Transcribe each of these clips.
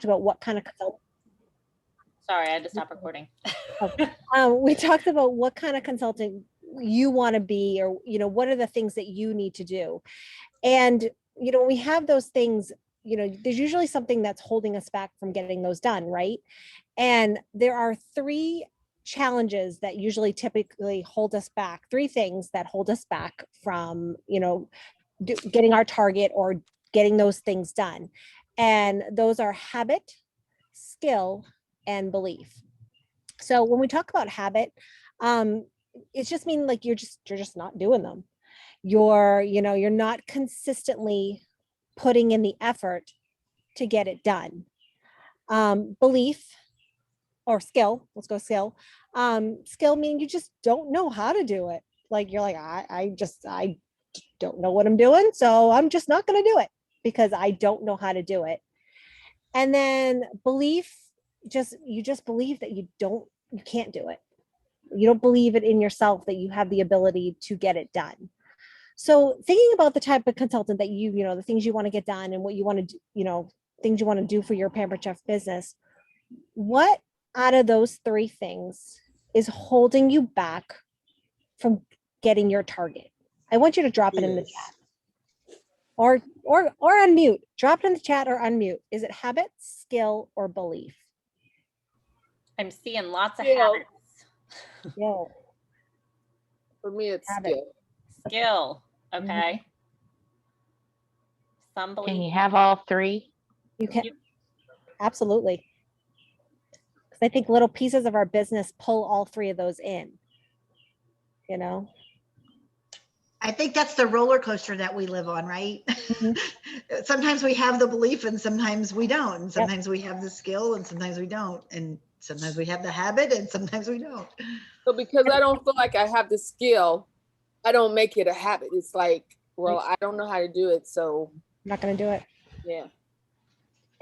talked about what kind of consultant. Sorry, I had to stop recording. We talked about what kind of consultant you want to be, or, what are the things that you need to do. And, when we have those things, there's usually something that's holding us back from getting those done, right? And there are three challenges that usually typically hold us back, three things that hold us back from, getting our target or getting those things done. And those are habit, skill, and belief. So when we talk about habit, it's just mean like you're just not doing them. You're not consistently putting in the effort to get it done. Belief or skill, let's go skill. Skill meaning you just don't know how to do it. Like you're like, I don't know what I'm doing, so I'm just not going to do it because I don't know how to do it. And then belief, you just believe that you can't do it. You don't believe it in yourself that you have the ability to get it done. So thinking about the type of consultant that the things you want to get done and what you want to do, things you want to do for your Pampered Chef business, what out of those three things is holding you back from getting your target? I want you to drop it in the chat or unmute. Drop it in the chat or unmute. Is it habit, skill, or belief? I'm seeing lots of habits. Yeah. For me, it's skill. Skill. Okay. Some belief. Can you have all three? You can. Absolutely. Because I think little pieces of our business pull all three of those in. I think that's the roller coaster that we live on, right? Mm-hmm. Sometimes we have the belief and sometimes we don't. And sometimes we have the skill and sometimes we don't. And sometimes we have the habit and sometimes we don't. So because I don't feel like I have the skill, I don't make it a habit. It's like, well, I don't know how to do it, so I'm not going to do it. Yeah.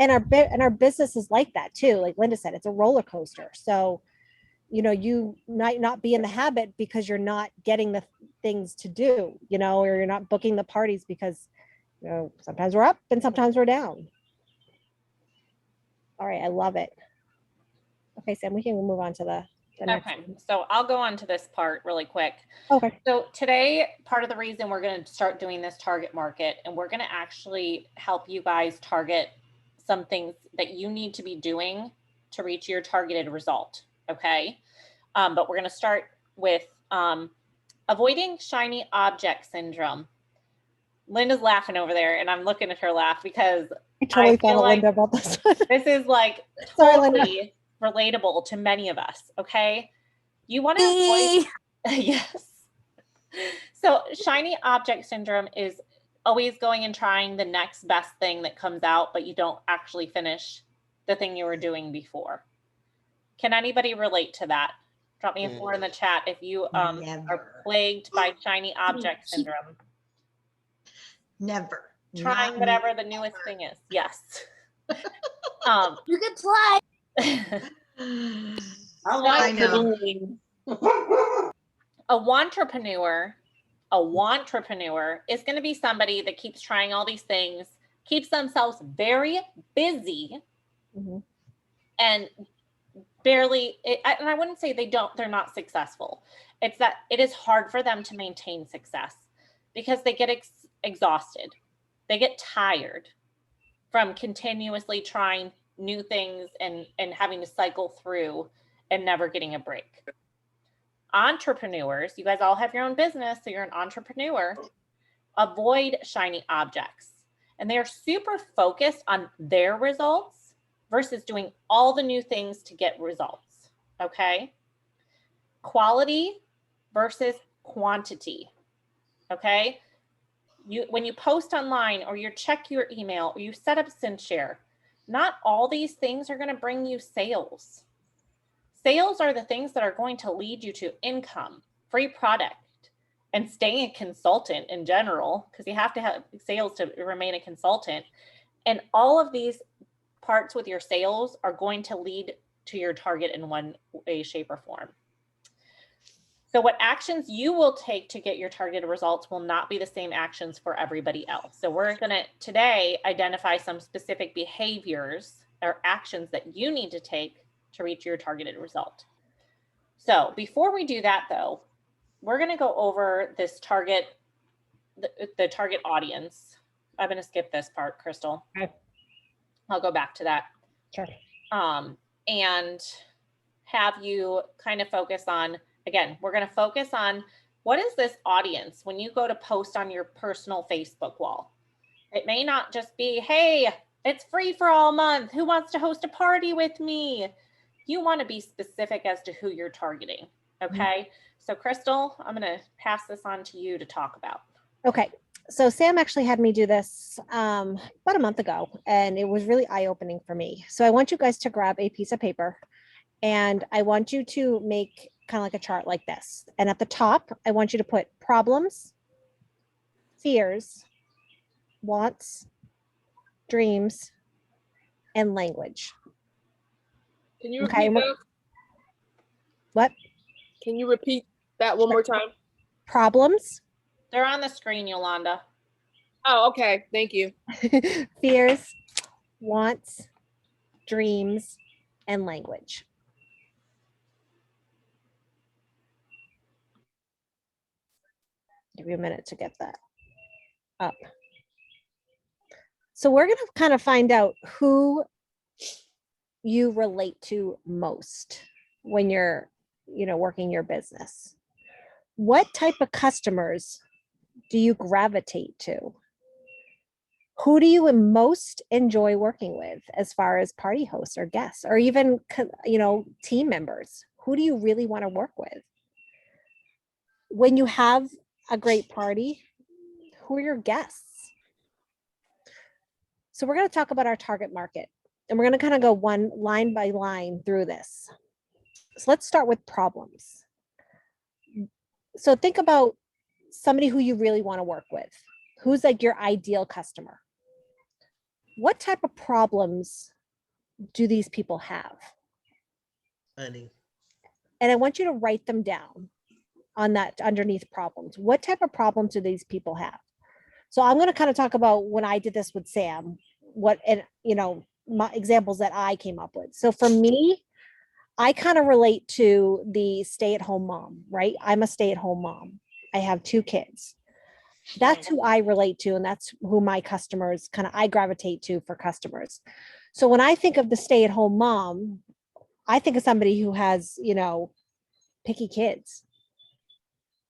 And our business is like that too. Like Linda said, it's a roller coaster. So, you might not be in the habit because you're not getting the things to do, or you're not booking the parties because, sometimes we're up and sometimes we're down. All right. I love it. Okay, Sam, we can move on to the next one. So I'll go on to this part really quick. Okay. So today, part of the reason we're going to start doing this target market, and we're going to actually help you guys target some things that you need to be doing to reach your targeted result. Okay. But we're going to start with avoiding shiny object syndrome. Linda's laughing over there and I'm looking at her laugh because I totally thought of Linda about this. This is like totally relatable to many of us. Okay. You want to avoid, yes. So shiny object syndrome is always going and trying the next best thing that comes out, but you don't actually finish the thing you were doing before. Can anybody relate to that? Drop me a 4 in the chat if you are plagued by shiny object syndrome. Never. Trying whatever the newest thing is. Yes. You can try. I know. A wantrepreneur is going to be somebody that keeps trying all these things, keeps themselves very busy, and barely, and I wouldn't say they're not successful. It's that it is hard for them to maintain success because they get exhausted. They get tired from continuously trying new things and having to cycle through and never getting a break. Entrepreneurs, you guys all have your own business, so you're an entrepreneur, avoid shiny objects. And they are super focused on their results versus doing all the new things to get results, okay? Quality versus quantity, okay? When you post online or you check your email or you set up SendShare, not all these things are going to bring you sales. Sales are the things that are going to lead you to income, free product, and staying a consultant in general, because you have to have sales to remain a consultant. And all of these parts with your sales are going to lead to your target in one way, shape, or form. So what actions you will take to get your targeted results will not be the same actions for everybody else. So we're going to today identify some specific behaviors or actions that you need to take to reach your targeted result. So before we do that though, we're going to go over this target, the target audience. I'm going to skip this part, Crystal. Okay. I'll go back to that. Sure. And have you kind of focus on, again, we're going to focus on what is this audience when you go to post on your personal Facebook wall. It may not just be, hey, it's free for all month. Who wants to host a party with me? You want to be specific as to who you're targeting. Okay. So Crystal, I'm going to pass this on to you to talk about. Okay. So Sam actually had me do this about a month ago, and it was really eye-opening for me. So I want you guys to grab a piece of paper, and I want you to make kind of like a chart like this. And at the top, I want you to put problems, fears, wants, dreams, and language. Can you repeat that? What? Can you repeat that one more time? Problems, They're on the screen, Yolanda. Oh, okay. Thank you. fears, wants, dreams, and language. Give you a minute to get that up. So we're going to kind of find out who you relate to most when you're, working your business. What type of customers do you gravitate to? Who do you most enjoy working with as far as party hosts or guests, or even, team members? Who do you really want to work with? When you have a great party, who are your guests? So we're going to talk about our target market, and we're going to kind of go one line by line through this. So let's start with problems. So think about somebody who you really want to work with. Who's like your ideal customer? What type of problems do these people have? Money. And I want you to write them down on that underneath problems. What type of problems do these people have? So I'm going to kind of talk about when I did this with Sam, my examples that I came up with. So for me, I kind of relate to the stay-at-home mom, right? I'm a stay-at-home mom. I have 2 kids. That's who I relate to, and that's who my customers I gravitate to for customers. So when I think of the stay-at-home mom, I think of somebody who has, picky kids.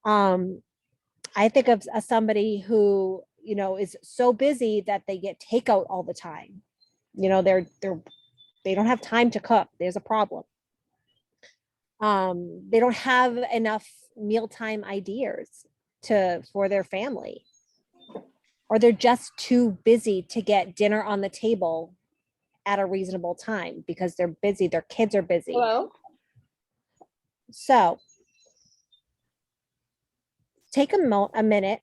I think of somebody who, is so busy that they get takeout all the time. They don't have time to cook. There's a problem. They don't have enough mealtime ideas for their family, or they're just too busy to get dinner on the table at a reasonable time because they're busy. Their kids are busy. Hello? So take a minute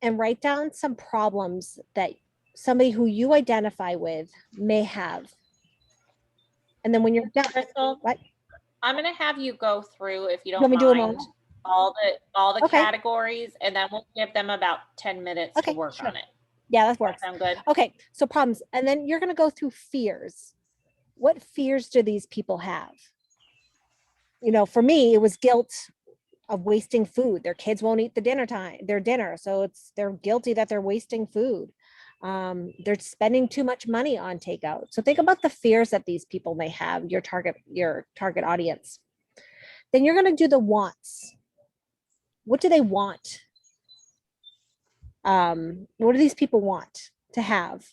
and write down some problems that somebody who you identify with may have. And then when you're done, Crystal, what? I'm going to have you go through, if you You don't want me to do them mind, all? all the Okay. categories, and then we'll give them about 10 minutes Okay, to work sure. on it. Yeah, that Does that works. sound good? Okay, so problems. And then you're going to go through fears. What fears do these people have? For me, it was guilt of wasting food. Their kids won't eat their dinner. So they're guilty that they're wasting food. They're spending too much money on takeout. So think about the fears that these people may have, your target audience. Then you're going to do the wants. What do they want? What do these people want to have?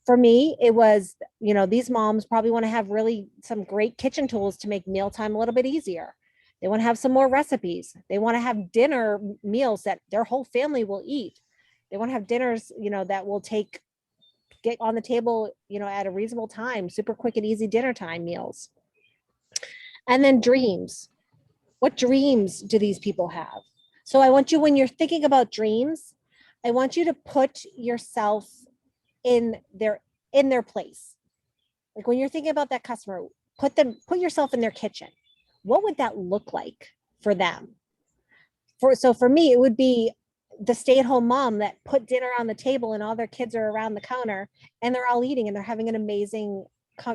For me, it was, these moms probably want to have really some great kitchen tools to make mealtime a little bit easier. They want to have some more recipes. They want to have dinner meals that their whole family will eat. They want to have dinners, that will get on the table, at a reasonable time, super quick and easy dinner time meals. And then dreams. What dreams do these people have? So I want you, when you're thinking about dreams, I want you to put yourself in their place. Like when you're thinking about that customer, put yourself in their kitchen. What would that look like for them? For me, it would be the stay-at-home mom that put dinner on the table and all their kids are around the counter and they're all eating and they're having an amazing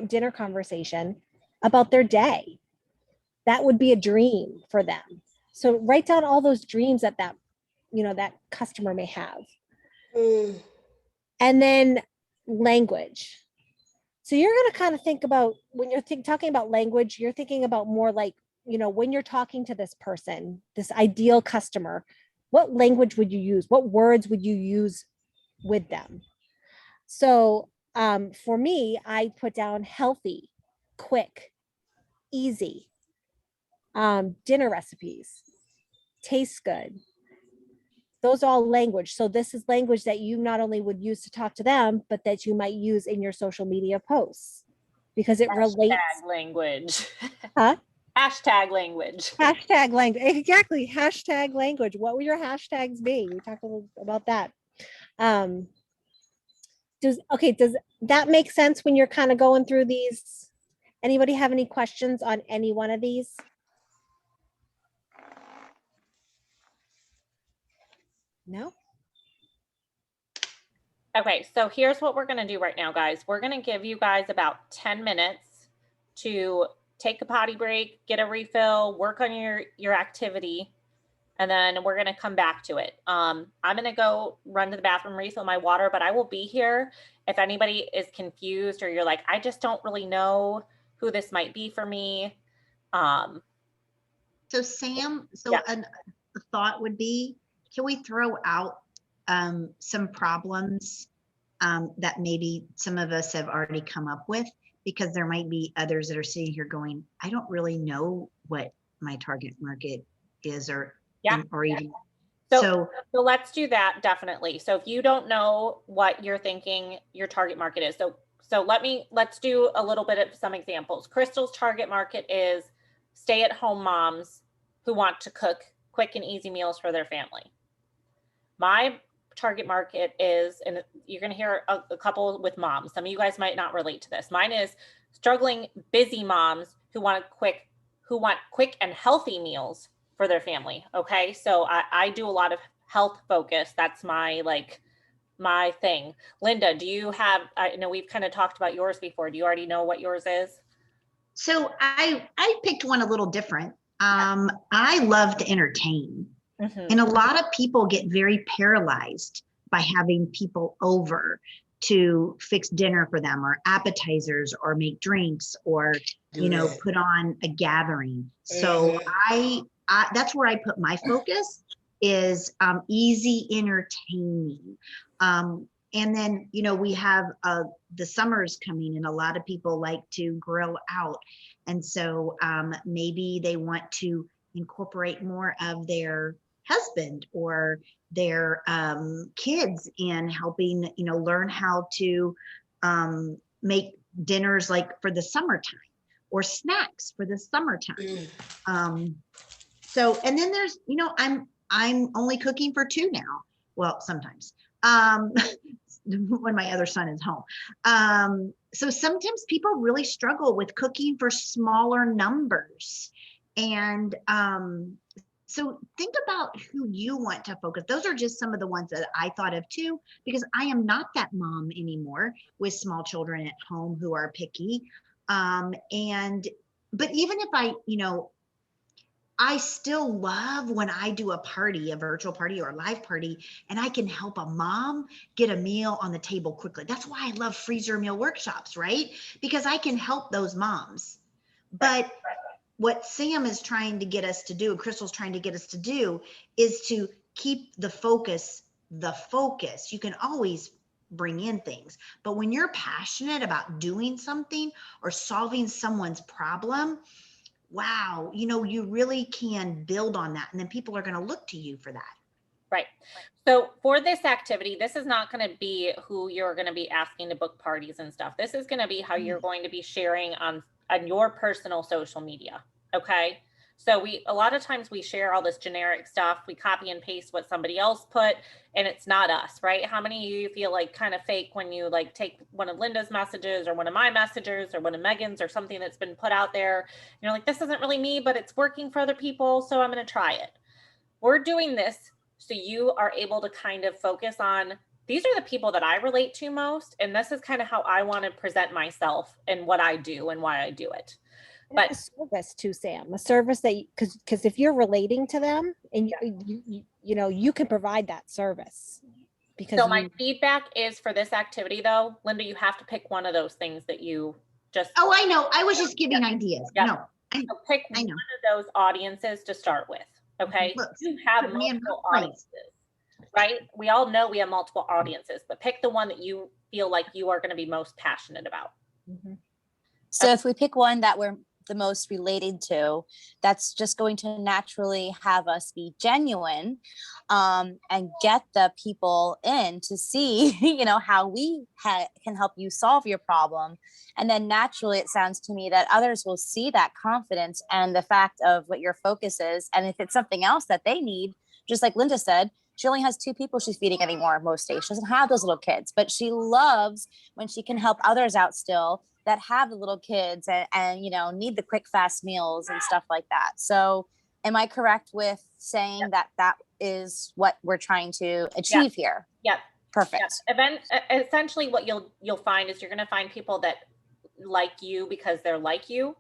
dinner conversation about their day. That would be a dream for them. So write down all those dreams that that customer may have. And then language. So you're going to kind of think about, when you're talking about language, you're thinking about more like, when you're talking to this person, this ideal customer, what language would you use? What words would you use with them? So for me, I put down healthy, quick, easy, dinner recipes, tastes good. Those are all language. So this is language that you not only would use to talk to them, but that you might use in your social media posts because it relates. Language. Huh? Hashtag language. Hashtag language. Exactly. Hashtag language. What would your hashtags be? We talked a little about that. Does that make sense when you're kind of going through these? Anybody have any questions on any one of these? No? Okay, so here's what we're going to do right now, guys. We're going to give you guys about 10 minutes to take a potty break, get a refill, work on your activity, and then we're going to come back to it. I'm going to go run to the bathroom, refill my water, but I will be here if anybody is confused or you're like, I just don't really know who this might be for me. So Sam, Yeah. a thought would be, can we throw out some problems that maybe some of us have already come up with? Because there might be others that are sitting here going, I don't really know what my target market is or even. So let's do that, definitely. So if you don't know what you're thinking your target market is, so let's do a little bit of some examples. Crystal's target market is stay-at-home moms who want to cook quick and easy meals for their family. My target market is, and you're going to hear a couple with moms. Some of you guys might not relate to this. Mine is struggling, busy moms who want quick and healthy meals for their family. Okay. So I do a lot of health focus. That's my thing. Linda, do you have, I know we've kind of talked about yours before. Do you already know what yours is? So I picked one a little different. I love to entertain. And a lot of people get very paralyzed by having people over to fix dinner for them or appetizers or make drinks or, put on a gathering. So I that's where I put my focus is easy entertaining. And then, we have the summers coming and a lot of people like to grill out. And so maybe they want to incorporate more of their husband or their kids in helping, learn how to make dinners like for the summertime or snacks for the summertime. So, and then there's, I'm only cooking for 2 now. Well, sometimes when my other son is home. So sometimes people really struggle with cooking for smaller numbers. And so think about who you want to focus. Those are just some of the ones that I thought of too, because I am not that mom anymore with small children at home who are picky. But even if I still love when I do a party, a virtual party or a live party, and I can help a mom get a meal on the table quickly. That's why I love freezer meal workshops, right? Because I can help those moms. But what Sam is trying to get us to do, and Crystal's trying to get us to do, is to keep the focus. You can always bring in things, but when you're passionate about doing something or solving someone's problem, wow, you really can build on that. And then people are going to look to you for that. Right. So for this activity, this is not going to be who you're going to be asking to book parties and stuff. This is going to be how you're going to be sharing on your personal social media. Okay. So a lot of times we share all this generic stuff. We copy and paste what somebody else put and it's not us, right? How many of you feel like kind of fake when you take one of Linda's messages or one of my messages or one of Megan's or something that's been put out there? You're like, this isn't really me, but it's working for other people. So I'm going to try it. We're doing this So you are able to kind of focus on, these are the people that I relate to most. And this is kind of how I want to present myself and what I do and why I do it. But a service too, Sam, a service that, because if you're relating to them and you can provide that service because so my feedback is for this activity though, Linda, you have to pick one of those things that you just. Oh, I know. I was just giving ideas. Yeah. No, So pick one of those audiences to start with. Okay. Look, You have put me in multiple my place. audiences, right? We all know we have multiple audiences, but pick the one that you feel like you are going to be most passionate about. So if we pick one that we're the most related to, that's just going to naturally have us be genuine, and get the people in to see, how we can help you solve your problem. And then naturally, it sounds to me that others will see that confidence and the fact of what your focus is. And if it's something else that they need, just like Linda said, she only has 2 people she's feeding anymore most days. She doesn't have those little kids, but she loves when she can help others out still that have the little kids and need the quick, fast meals and stuff like that. So am I correct with saying that is what we're trying to achieve here? Yep. Perfect. Yep. Essentially what you'll find is you're going to find people that like you because they're like you.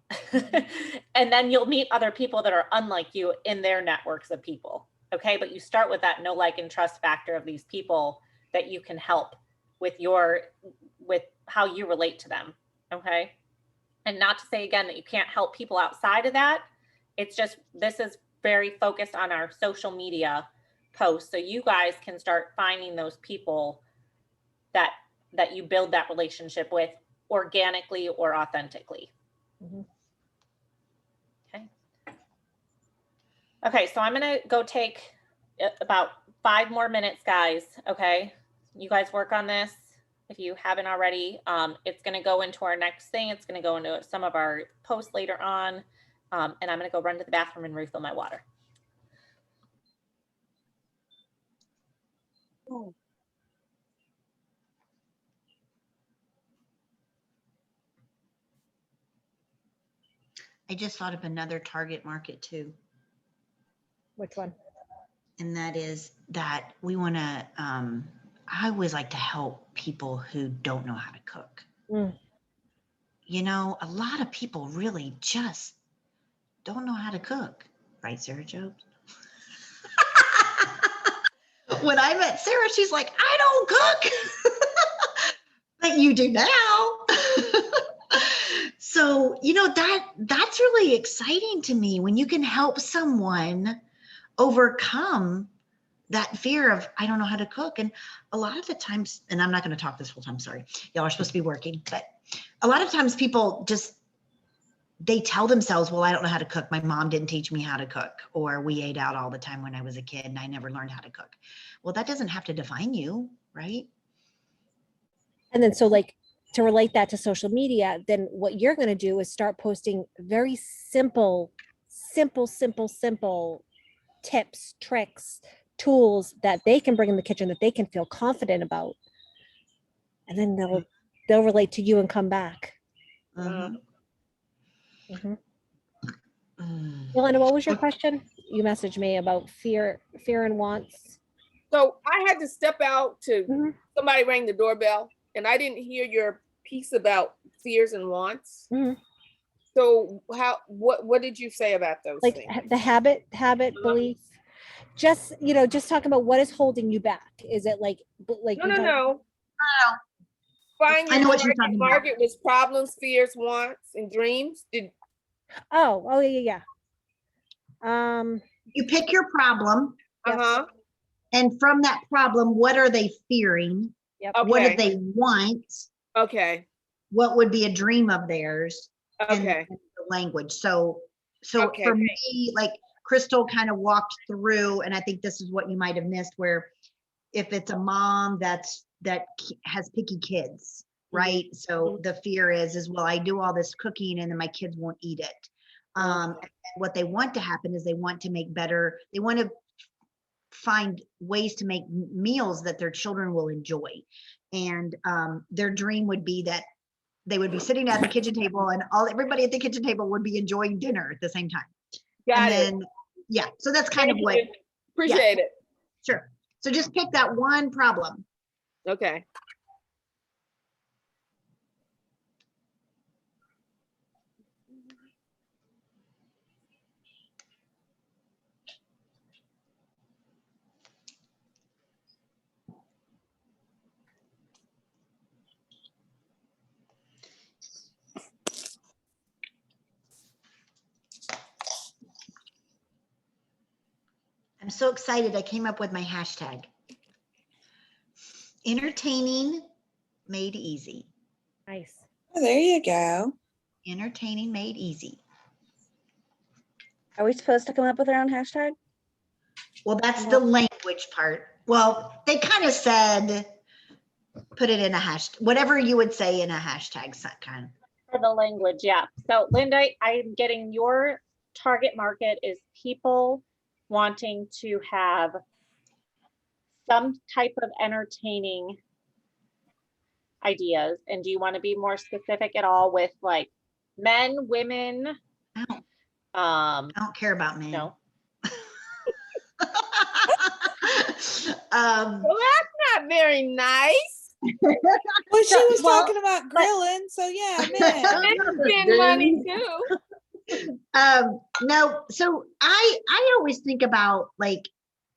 And then you'll meet other people that are unlike you in their networks of people. Okay. But you start with that know, like, and trust factor of these people that you can help with how you relate to them. Okay. And not to say again that you can't help people outside of that. It's just, this is very focused on our social media posts. So you guys can start finding those people that you build that relationship with organically or authentically. Okay. Okay. So I'm going to go take about 5 more minutes, guys. Okay. You guys work on this. If you haven't already, it's going to go into our next thing. It's going to go into some of our posts later on. And I'm going to go run to the bathroom and refill my water. I just thought of another target market too. Which one? And that is that we want to, I always like to help people who don't know how to cook. A lot of people really just don't know how to cook. Right, Sarah Jobs? When I met Sarah, she's like, I don't cook. But you do now. So, that's really exciting to me when you can help someone overcome that fear of, I don't know how to cook. And a lot of the times, and I'm not going to talk this whole time, sorry, y'all are supposed to be working, but a lot of times people they tell themselves, well, I don't know how to cook. My mom didn't teach me how to cook, or we ate out all the time when I was a kid and I never learned how to cook. Well, that doesn't have to define you, right? And then, so like, to relate that to social media, then what you're going to do is start posting very simple tips, tricks, tools that they can bring in the kitchen that they can feel confident about. And then they'll relate to you and come back. Yolanda, what was your question? You messaged me about fear and wants. So I had to step out to somebody rang the doorbell and I didn't hear your piece about fears and wants. So what did you say about those Like things? the habit belief, just talking about what is holding you back. Is it like No. Find I know what you're talking about. Margaret was problems, fears, wants, and dreams. Oh yeah. You pick your problem. Uh-huh. And from that problem, what are they fearing? Yep. Okay. What do they want? Okay. What would be a dream of theirs? Okay. And the language. So Okay. for me, like Crystal kind of walked through, and I think this is what you might have missed, where if it's a mom that has picky kids, right? So the fear is, well, I do all this cooking and then my kids won't eat it. And what they want to happen is they want to find ways to make meals that their children will enjoy. And their dream would be that they would be sitting at the kitchen table and everybody at the kitchen table would be enjoying dinner at the same time. Got and it. then, yeah, so that's kind of what. Appreciate it. Sure. So just pick that one problem. Okay. I'm so excited. I came up with my hashtag. Entertaining made easy. Nice. Oh, there you go. Entertaining made easy. Are we supposed to come up with our own hashtag? Well, that's the language part. Well, they kind of said, put it in a hashtag, whatever you would say in a hashtag kind. For the language, yeah. So Linda, I'm getting your target market is people wanting to have some type of entertaining ideas. And do you want to be more specific at all with like men, women? I don't care about men. No. Well, that's not very nice. Well, she was well, talking about grilling, so yeah, man. Men spend money too. No, so I always think about like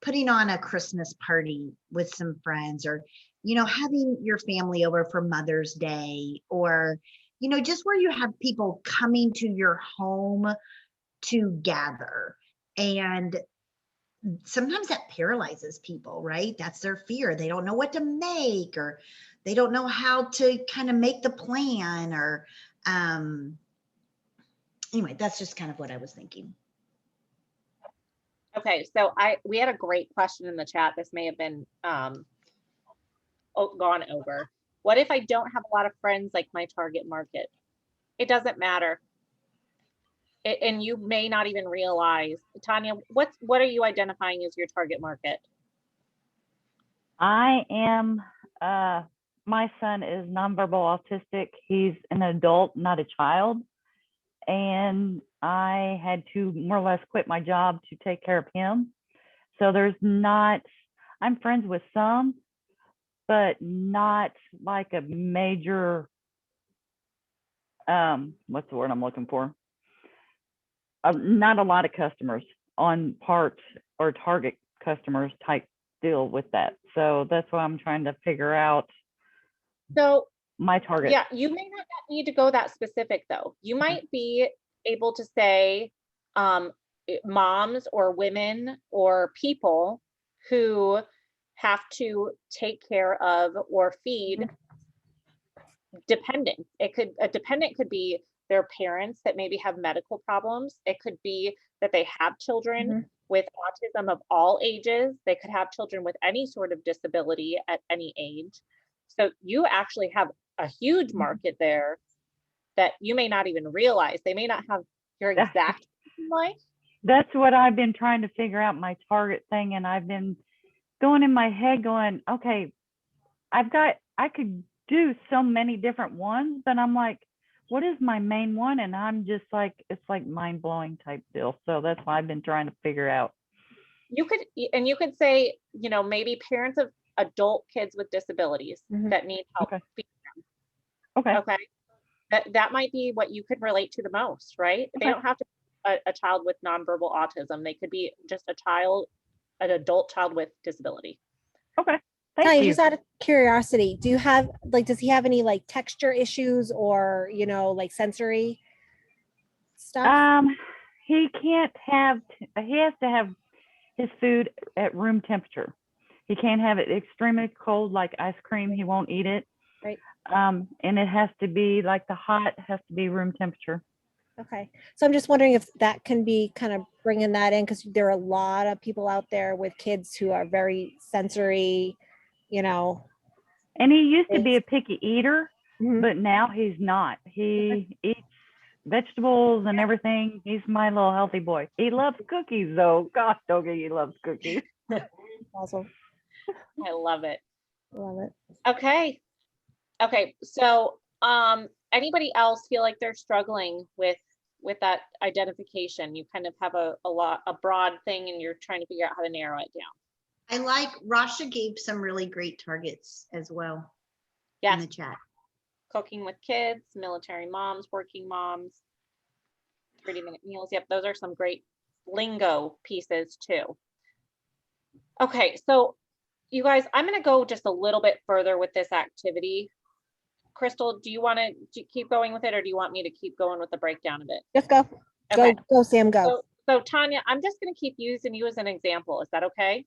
putting on a Christmas party with some friends, or having your family over for Mother's Day, or just where you have people coming to your home to gather. And sometimes that paralyzes people, right? That's their fear. They don't know what to make, or they don't know how to kind of make the plan, or anyway, that's just kind of what I was thinking. Okay, so we had a great question in the chat. This may have been gone over. What if I don't have a lot of friends like my target market? It doesn't matter. And you may not even realize. Tanya, what are you identifying as your target market? I am, my son is nonverbal autistic. He's an adult, not a child. And I had to more or less quit my job to take care of him. So I'm friends with some, but not like a major, what's the word I'm looking for? Not a lot of customers on part or target customers type deal with that. So that's why I'm trying to figure out my target. Yeah, you may not need to go that specific though. You might be able to say moms or women or people who have to take care of or feed dependents. A dependent could be their parents that maybe have medical problems. It could be that they have children with autism of all ages. They could have children with any sort of disability at any age. So you actually have a huge market there that you may not even realize. They may not have your exact life. That's what I've been trying to figure out, my target thing. And I've been going in my head going, okay, I could do so many different ones, but I'm like, what is my main one? And I'm just like, it's like mind blowing type deal. So that's why I've been trying to figure out. You could say, maybe parents of adult kids with disabilities that need help. Okay. That might be what you could relate to the most, right? They don't have to be a child with nonverbal autism. They could be just an adult child with disability. Okay. Tanya, just out of curiosity, does he have any like texture issues or, like sensory stuff? He has to have his food at room temperature. He can't have it extremely cold, like ice cream. He won't eat it. Right. And it has to be like the hot has to be room temperature. Okay. So I'm just wondering if that can be kind of bringing that in, because there are a lot of people out there with kids who are very sensory, And he used to be a picky eater, but now he's not. He eats vegetables and everything. He's my little healthy boy. He loves cookies though. Gosh, doggy, he loves cookies. Awesome. I love it. Love it. Okay. So, anybody else feel like they're struggling with that identification? You kind of have a broad thing and you're trying to figure out how to narrow it down. I like Rasha gave some really great targets as well in Yes, the chat. cooking with kids, military moms, working moms, 30-minute meals. Yep, those are some great lingo pieces too. Okay, so you guys, I'm going to go just a little bit further with this activity. Crystal, do you want to keep going with it, or do you want me to keep going with the breakdown of it? Just go. Okay. Go, Sam, go. So Tanya, I'm just going to keep using you as an example. Is that okay?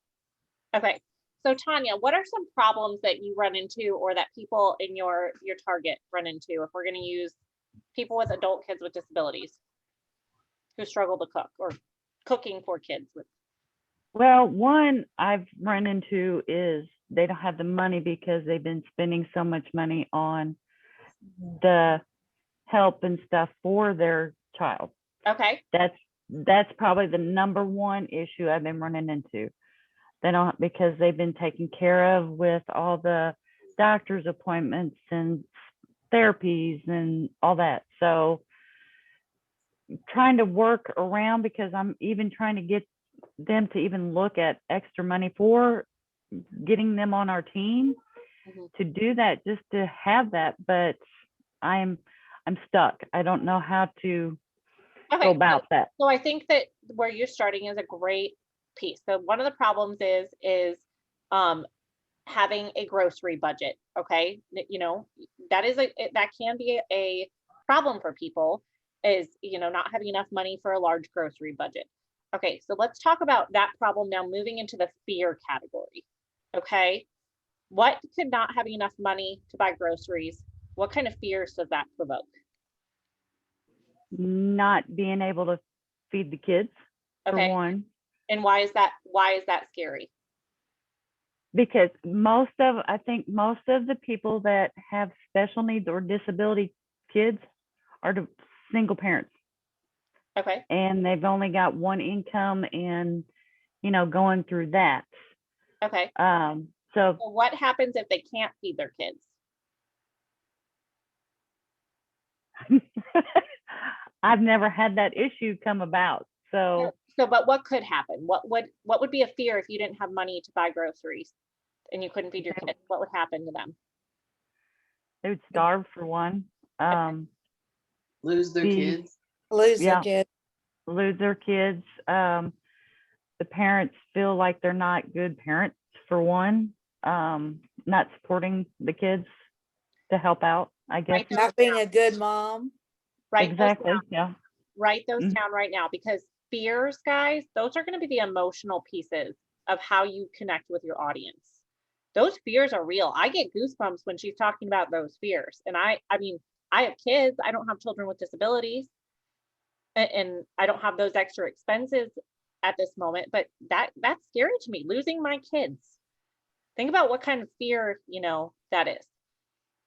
Okay. So Tanya, what are some problems that you run into, or that people in your target run into, if we're going to use people with adult kids with disabilities who struggle to cook, or cooking for kids with? Well, one I've run into is they don't have the money because they've been spending so much money on the help and stuff for their child. Okay. That's probably the number one issue I've been running into. They don't, because they've been taken care of with all the doctor's appointments and therapies and all that. So trying to work around, because I'm even trying to get them to even look at extra money for getting them on our team to do that, just to have that. But I'm stuck. I don't know how to go about that. So I think that where you're starting is a great piece. So one of the problems is having a grocery budget. Okay, you know, that can be a problem for people, is, you know, not having enough money for a large grocery budget. Okay, so let's talk about that problem now, moving into the fear category. Okay, what could not having enough money to buy groceries, what kind of fears does that provoke? Not being able to feed the kids, for one. And why is that scary? Because I think most of the people that have special needs or disability kids are the single parents. Okay. And they've only got one income, and, you know, going through that. Okay. So what happens if they can't feed their kids? I've never had that issue come about. So But what could happen? What would be a fear if you didn't have money to buy groceries and you couldn't feed your kids? What would happen to them? they would starve, for one. Lose their kids. Lose their kids. Lose their kids. The parents feel like they're not good parents, for one. Not supporting the kids to help out, I guess. Not being a good mom. Right. Exactly. Yeah. Write those down right now, because fears, guys, those are going to be the emotional pieces of how you connect with your audience. Those fears are real. I get goosebumps when she's talking about those fears. And I mean, I have kids. I don't have children with disabilities, and I don't have those extra expenses at this moment, but that's scary to me, losing my kids. Think about what kind of fear, you know, that is.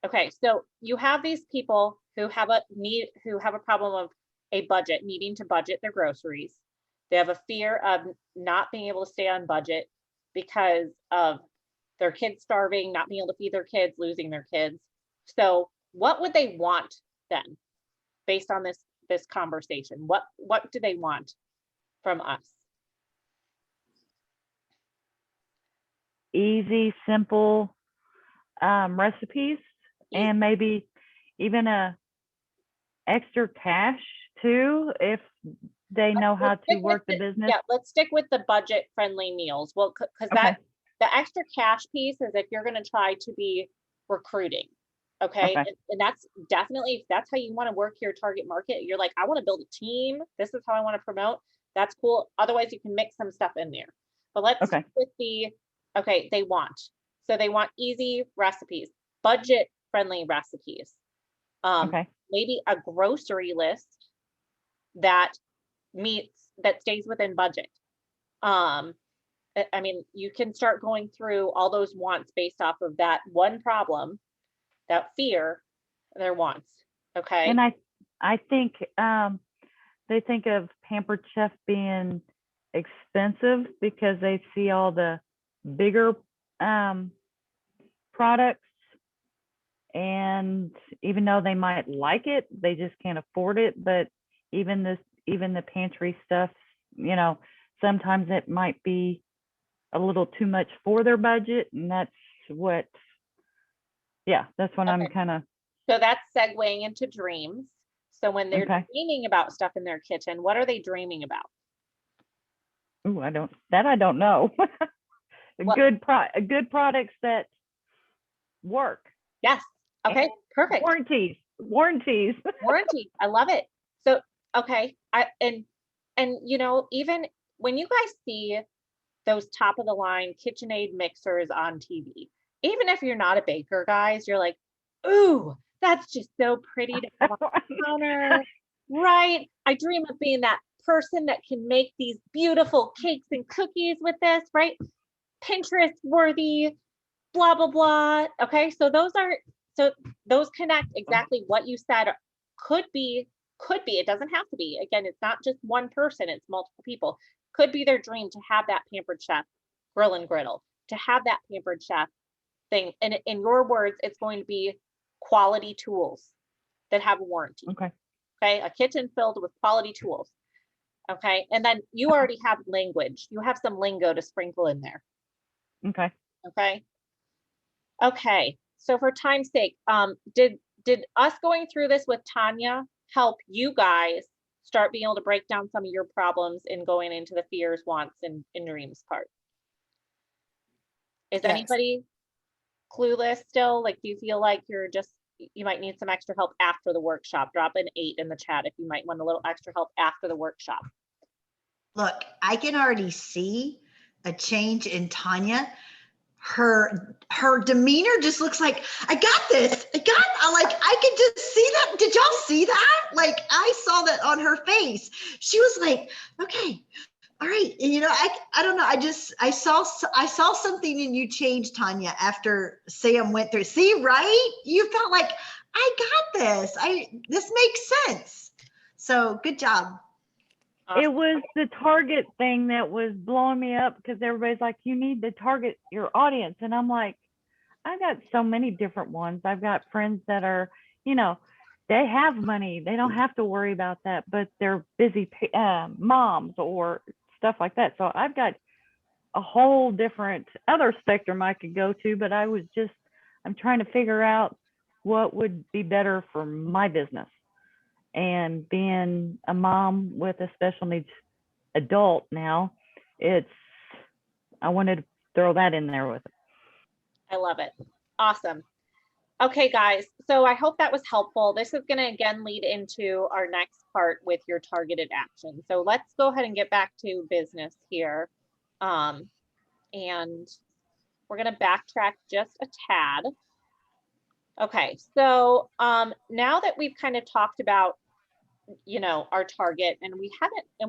Okay, so you have these people who have a problem of a budget, needing to budget their groceries. They have a fear of not being able to stay on budget because of their kids starving, not being able to feed their kids, losing their kids. So what would they want then, based on this conversation? What do they want from us? Easy, simple recipes, and maybe even a extra cash too, if they know how to work the business. Yeah, let's stick with the budget friendly meals. Well, because the extra cash piece is if you're going to try to be recruiting. Okay. And that's definitely, if that's how you want to work your target market, you're like, I want to build a team. This is how I want to promote. That's cool. Otherwise, you can mix some stuff in there. But let's stick with they want easy recipes, budget friendly recipes. Maybe a grocery list that stays within budget. I mean, you can start going through all those wants based off of that one problem, that fear, their wants. Okay. And I think they think of Pampered Chef being expensive because they see all the bigger products, and even though they might like it, they just can't afford it. But even the pantry stuff, you know, sometimes it might be a little too much for their budget, and that's what, that's what I'm Okay. kind of. So that's segueing into dreams. So when they're Okay. dreaming about stuff in their kitchen, what are they dreaming about? Ooh, I don't know. What? Good products that work. Yes. Okay. Perfect. Warranties. Warranty. I love it. So, okay. And you know, even when you guys see those top of the line KitchenAid mixers on TV, even if you're not a baker, guys, you're like, ooh, that's just so pretty to have on the counter, right? I dream of being that person that can make these beautiful cakes and cookies with this, right? Pinterest worthy, blah, blah, blah. Okay. So those connect exactly what you said. Could be, it doesn't have to be. Again, it's not just one person, it's multiple people. Could be their dream to have that pampered chef grill and griddle, to have that pampered chef thing. And in your words, it's going to be quality tools that have a warranty. Okay. Okay. A kitchen filled with quality tools. Okay. And then you already have language. You have some lingo to sprinkle in there. Okay. Okay. Okay. So for time's sake, did us going through this with Tanya help you guys start being able to break down some of your problems and going into the fears, wants, and dreams part? Is Yes. anybody clueless still? Like, do you feel like you might need some extra help after the workshop? Drop an 8 in the chat if you might want a little extra help after the workshop. Look, I can already see a change in Tanya. Her demeanor just looks like, I got this. I could just see that. Did y'all see that? Like, I saw that on her face. She was like, okay, all right. And, you know, I don't know. I saw something in you change, Tanya, after Sam went through. See, right? You felt like, I got this. This makes sense. So good job. It was the Target thing that was blowing me up, because everybody's like, you need to target your audience. And I'm like, I got so many different ones. I've got friends that are, they have money. They don't have to worry about that, but they're busy moms or stuff like that. So I've got a whole different other spectrum I could go to, but I'm trying to figure out what would be better for my business. And being a mom with a special needs adult now, I wanted to throw that in there with it. I love it. Awesome. Okay, guys. So I hope that was helpful. This is going to again lead into our next part with your targeted action. So let's go ahead and get back to business here. And we're going to backtrack just a tad. Okay, so now that we've kind of talked about, our target, and we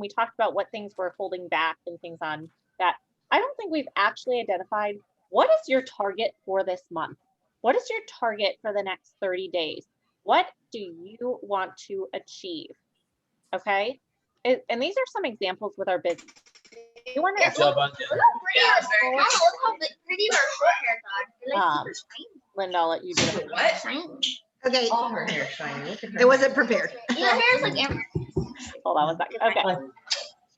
talked about what things we're holding back and things on that, I don't think we've actually identified what is your target for this month. What is your target for the next 30 days? What do you want to achieve? Okay, and these are some examples with our business. You want to Linda, I'll let you do it. What? Okay. All her hair shiny. Look at her. It wasn't prepared. Your hair is like amber. Hold on 1 second. Okay.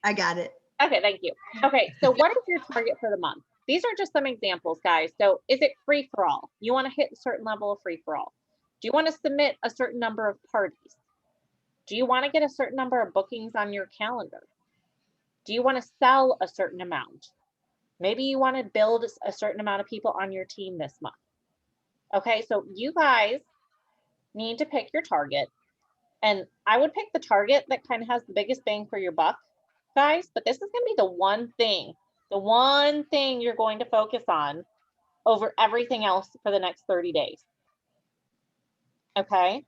I got it. Okay, thank you. Okay, so what is your target for the month? These are just some examples, guys. So is it free for all? You want to hit a certain level of free for all. Do you want to submit a certain number of parties? Do you want to get a certain number of bookings on your calendar? Do you want to sell a certain amount? Maybe you want to build a certain amount of people on your team this month. Okay, so you guys need to pick your target. And I would pick the target that kind of has the biggest bang for your buck, guys. But this is going to be the one thing you're going to focus on over everything else for the next 30 days. Okay.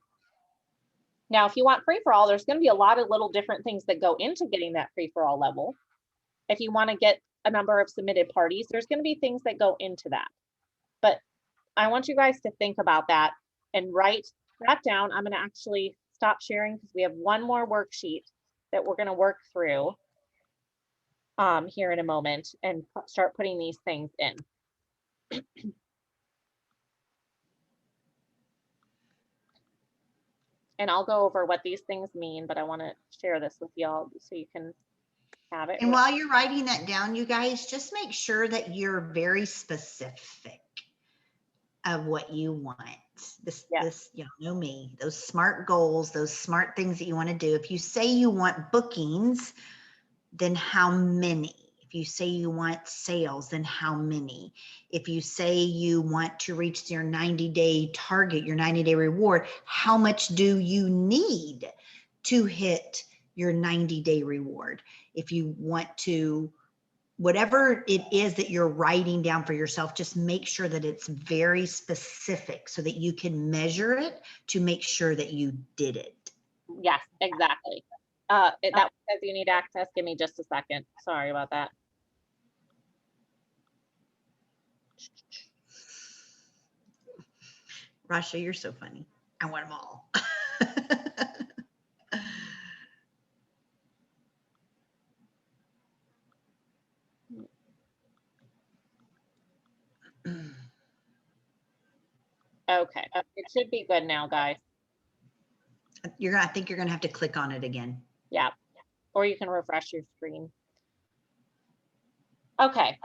Now, if you want free for all, there's going to be a lot of little different things that go into getting that free for all level. If you want to get a number of submitted parties, there's going to be things that go into that. But I want you guys to think about that and write that down. I'm going to actually stop sharing because we have one more worksheet that we're going to work through here in a moment and start putting these things in. And I'll go over what these things mean, but I want to share this with y'all so you can have it. And while you're writing that down, you guys, just make sure that you're very specific of what you want. This, you know me, those SMART goals, those SMART things that you want to do. If you say you want bookings, then how many? If you say you want sales, then how many? If you say you want to reach your 90-day target, your 90-day reward, how much do you need to hit your 90-day reward? If you want to, whatever it is that you're writing down for yourself, just make sure that it's very specific so that you can measure it to make sure that you did it. Yes, exactly. That says you need access. Give me just a second. Sorry about that. Rasha, you're so funny. I want them all. Okay, it should be good now, guys. I think you're gonna have to click on it again. Yeah, or you can refresh your screen. Okay.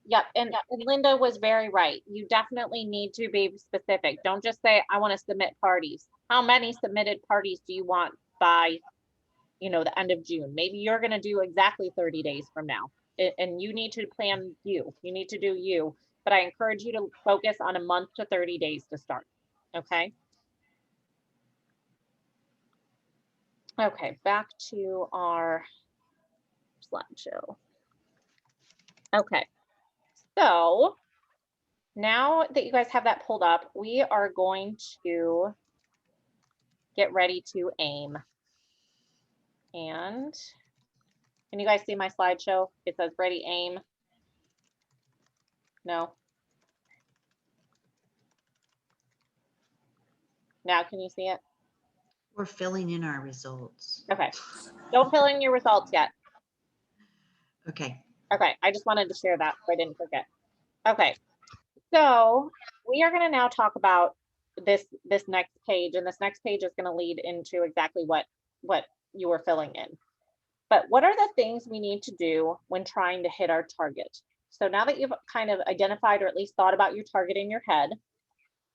Yep, and Linda was very right. You definitely need to be specific. Don't just say, I want to submit parties. How many submitted parties do you want by, the end of June? Maybe you're going to do exactly 30 days from now. And you need to plan you. You need to do you. But I encourage you to focus on a month to 30 days to start. Okay. Okay, back to our slideshow. Okay. So now that you guys have that pulled up, we are going to get ready to aim. And can you guys see my slideshow? It says ready, aim. No. Now can you see it? We're filling in our results. Okay. Don't fill in your results yet. Okay. Okay, I just wanted to share that so I didn't forget. Okay, so we are going to now talk about this next page, and this next page is going to lead into exactly what you were filling in. But what are the things we need to do when trying to hit our target? So now that you've kind of identified or at least thought about your target in your head,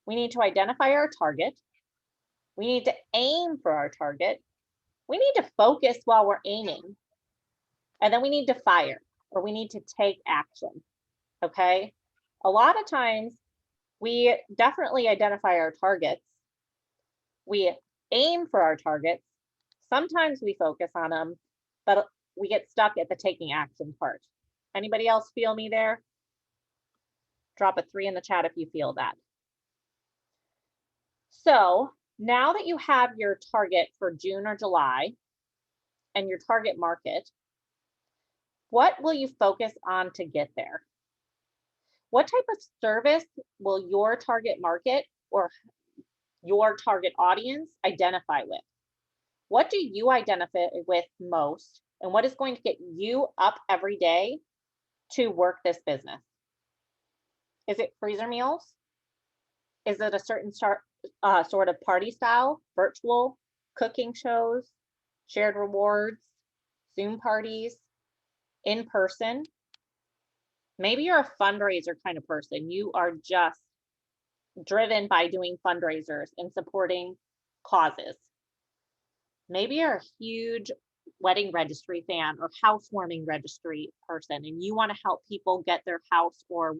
we need to identify our target. We need to aim for our target. We need to focus while we're aiming. And then we need to fire, or we need to take action. Okay. A lot of times we definitely identify our targets. We aim for our targets. Sometimes we focus on them, but we get stuck at the taking action part. Anybody else feel me there? Drop a 3 in the chat if you feel that. So now that you have your target for June or July and your target market, what will you focus on to get there? What type of service will your target market or your target audience identify with? What do you identify with most? And what is going to get you up every day to work this business? Is it freezer meals? Is it a certain sort of party style, virtual, cooking shows, shared rewards, Zoom parties, in person? Maybe you're a fundraiser kind of person. You are just driven by doing fundraisers and supporting causes. Maybe you're a huge wedding registry fan or housewarming registry person, and you want to help people get their house or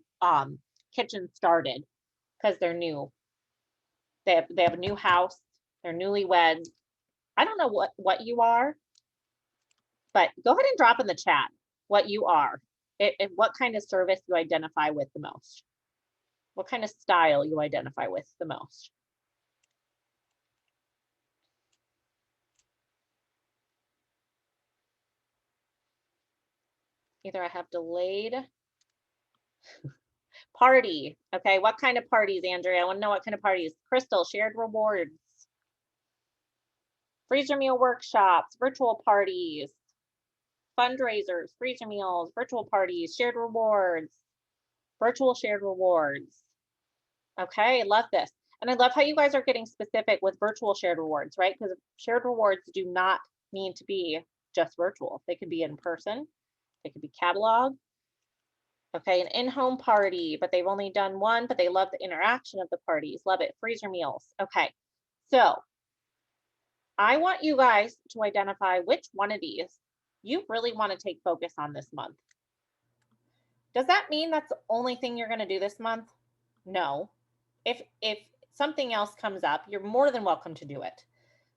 kitchen started because they're new. They have a new house, they're newlyweds. I don't know what you are, but go ahead and drop in the chat what you are. What kind of service you identify with the most. What kind of style you identify with the most. Either I have delayed. Party. Okay, what kind of parties, Andrea? I want to know what kind of parties. Crystal, shared rewards. Freezer meal workshops, virtual parties, fundraisers, freezer meals, virtual parties, shared rewards, virtual shared rewards. Okay, I love this. And I love how you guys are getting specific with virtual shared rewards, right? Because shared rewards do not need to be just virtual. They could be in person. They could be catalog. Okay, an in-home party, but they've only done one, but they love the interaction of the parties. Love it. Freezer meals. Okay, so I want you guys to identify which one of these you really want to take focus on this month. Does that mean that's the only thing you're going to do this month? No. If something else comes up, you're more than welcome to do it.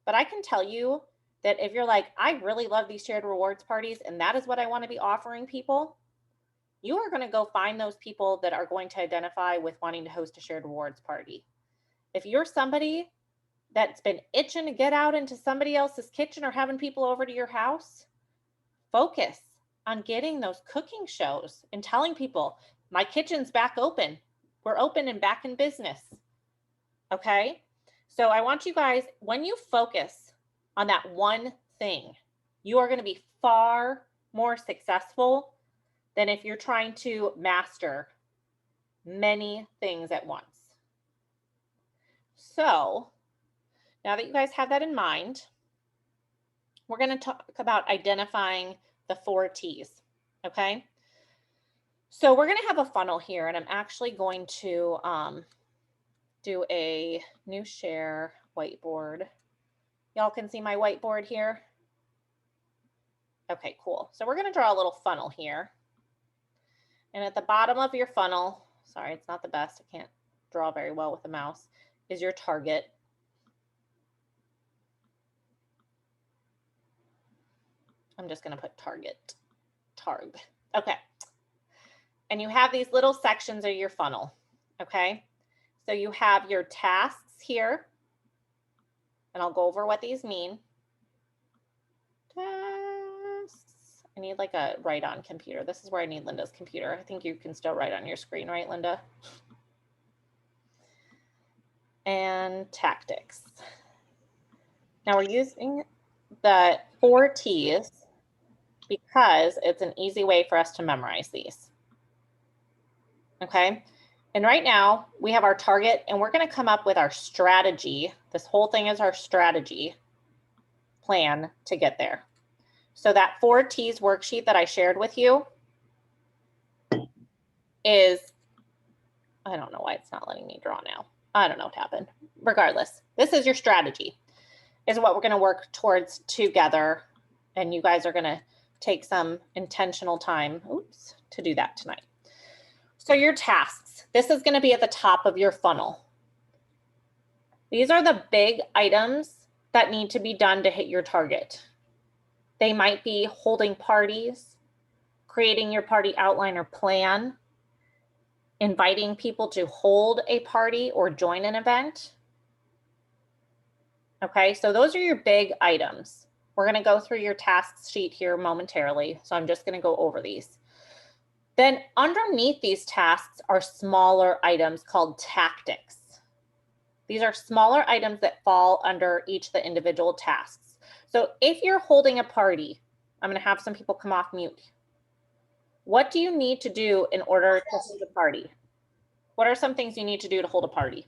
But I can tell you that if you're like, I really love these shared rewards parties and that is what I want to be offering people, you are going to go find those people that are going to identify with wanting to host a shared rewards party. If you're somebody that's been itching to get out into somebody else's kitchen or having people over to your house, focus on getting those cooking shows and telling people, my kitchen's back open. We're open and back in business. Okay? So I want you guys, when you focus on that one thing, you are going to be far more successful than if you're trying to master many things at once. So now that you guys have that in mind, we're going to talk about identifying the 4 T's. Okay? So we're going to have a funnel here, and I'm actually going to do a new share whiteboard. Y'all can see my whiteboard here? Okay, cool. So we're going to draw a little funnel here. And at the bottom of your funnel, sorry, it's not the best. I can't draw very well with the mouse, is your target. I'm just going to put target. Okay. And you have these little sections of your funnel. Okay. So you have your tasks here. And I'll go over what these mean. Tasks. I need like a write on computer. This is where I need Linda's computer. I think you can still write on your screen, right, Linda? And tactics. Now we're using the 4 T's because it's an easy way for us to memorize these. Okay. And right now we have our target and we're going to come up with our strategy. This whole thing is our strategy plan to get there. So that 4 T's worksheet that I shared with you is, I don't know why it's not letting me draw now. I don't know what happened. Regardless, this is your strategy, is what we're going to work towards together. And you guys are going to take some intentional time, to do that tonight. So your tasks, this is going to be at the top of your funnel. These are the big items that need to be done to hit your target. They might be holding parties, creating your party outline or plan, inviting people to hold a party or join an event. Okay, so those are your big items. We're going to go through your tasks sheet here momentarily, so I'm just going to go over these. Then underneath these tasks are smaller items called tactics. These are smaller items that fall under each of the individual tasks. So if you're holding a party, I'm going to have some people come off mute. What do you need to do in order to hold a party? What are some things you need to do to hold a party?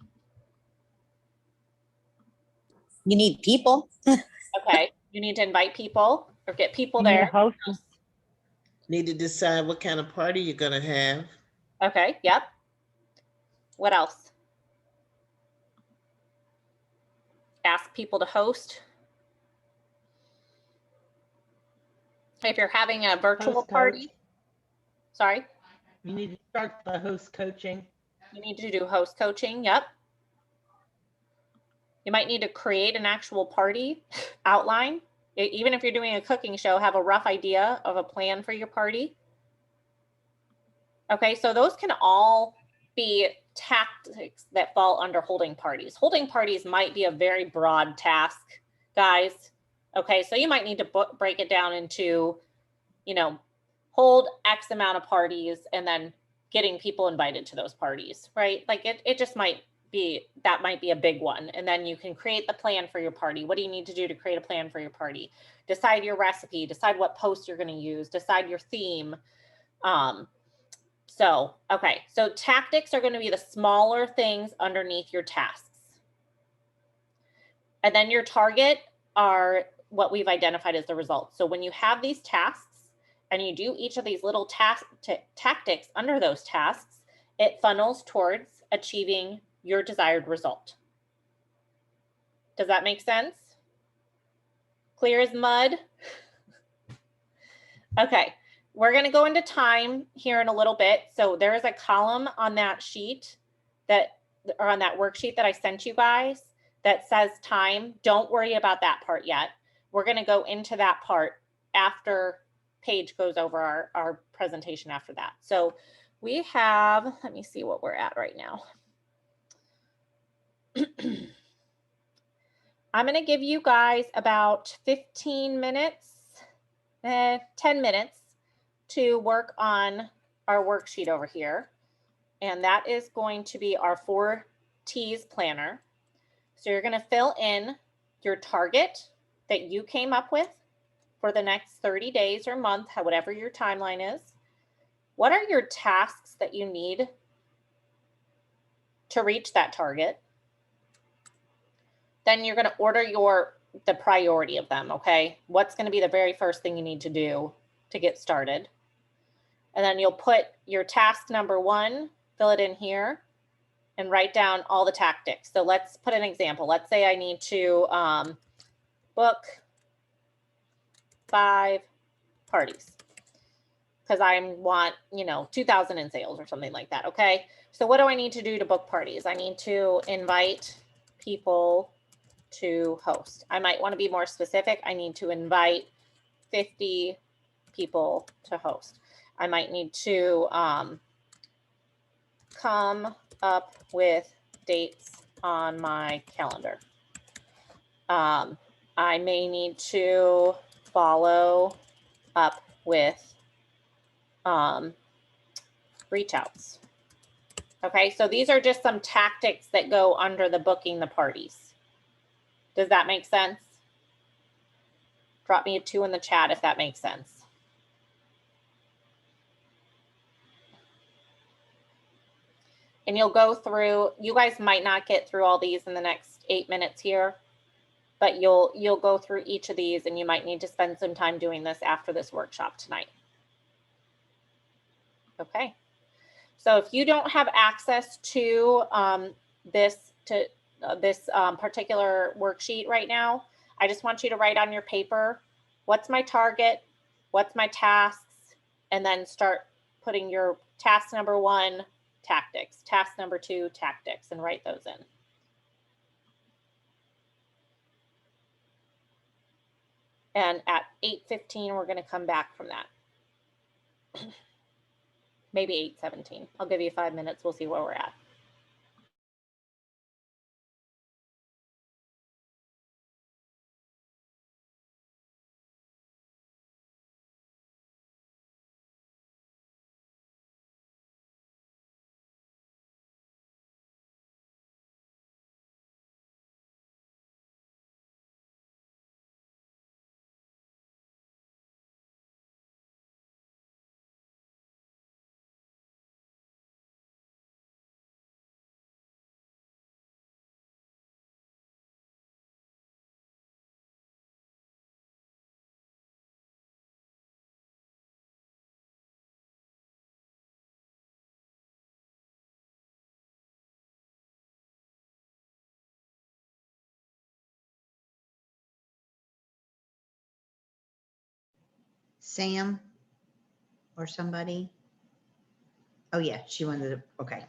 You need people. Okay, you need to invite people or get people You need a there. host. Need to decide what kind of party you're gonna have. Okay, yep. What else? Ask people to host. If you're having a virtual Host party, coach. sorry, You need to start the host coaching. you need to do host coaching. Yep. You might need to create an actual party outline. Even if you're doing a cooking show, have a rough idea of a plan for your party. Okay, so those can all be tactics that fall under holding parties. Holding parties might be a very broad task, guys. Okay, so you might need to break it down into, hold X amount of parties and then getting people invited to those parties, right? Like it just might be, that might be a big one. And then you can create the plan for your party. What do you need to do to create a plan for your party? Decide your recipe, decide what post you're going to use, decide your theme. So tactics are going to be the smaller things underneath your tasks. And then your target are what we've identified as the results. So when you have these tasks and you do each of these little tactics under those tasks, it funnels towards achieving your desired result. Does that make sense? Clear as mud? Okay, we're going to go into time here in a little bit. So there is a column on that sheet or on that worksheet that I sent you guys that says time. Don't worry about that part yet. We're going to go into that part after Paige goes over our presentation after that. So we have, let me see what we're at right now. I'm going to give you guys about 15 minutes, 10 minutes to work on our worksheet over here. And that is going to be our 4 T's planner. So you're going to fill in your target that you came up with for the next 30 days or month, whatever your timeline is. What are your tasks that you need to reach that target? Then you're going to order the priority of them, okay? What's going to be the very first thing you need to do to get started? And then you'll put your task number 1, fill it in here, and write down all the tactics. So let's put an example. Let's say I need to book 5 parties because I want, 2,000 in sales or something like that, okay? So what do I need to do to book parties? I need to invite people to host. I might want to be more specific. I need to invite 50 people to host. I might need to come up with dates on my calendar. I may need to follow up with reach outs. Okay, so these are just some tactics that go under the booking the parties. Does that make sense? Drop me a 2 in the chat if that makes sense. And you'll go through, you guys might not get through all these in the next 8 minutes here, but you'll go through each of these and you might need to spend some time doing this after this workshop tonight. Okay. So if you don't have access to this particular worksheet right now, I just want you to write on your paper, what's my target, what's my tasks, and then start putting your task number 1, tactics, task number 2, tactics, and write those in. And at 8:15, we're going to come back from that. Maybe 8:17. I'll give you 5 minutes. We'll see where we're at. Sam or somebody? Oh yeah, she wanted to, okay.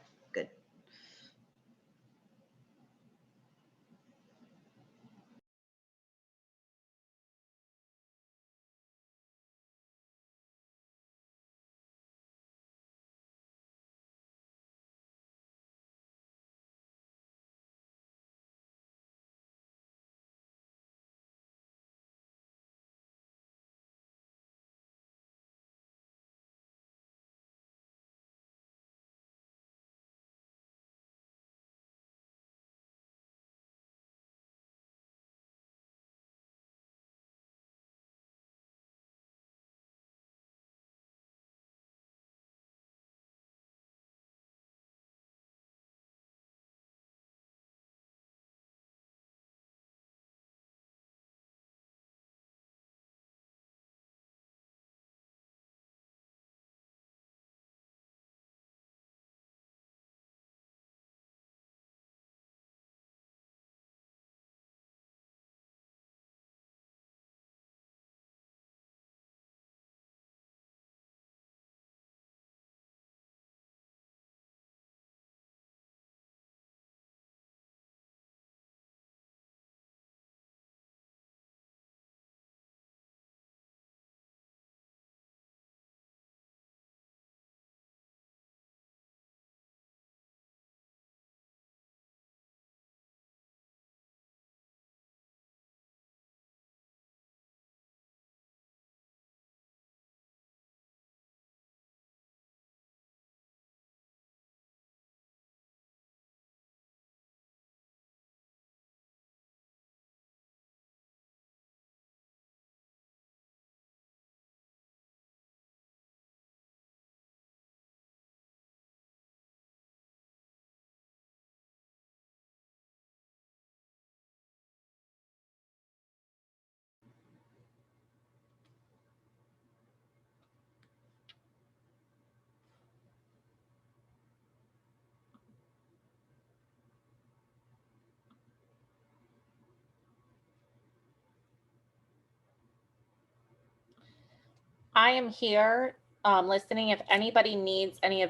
I am here listening. If anybody needs any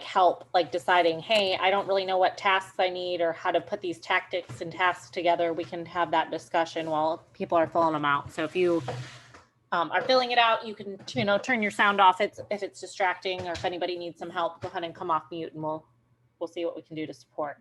help, like deciding, hey, I don't really know what tasks I need or how to put these tactics and tasks together, we can have that discussion while people are filling them out. So if you are filling it out, you can, turn your sound off if it's distracting, or if anybody needs some help, go ahead and come off mute and we'll see what we can do to support.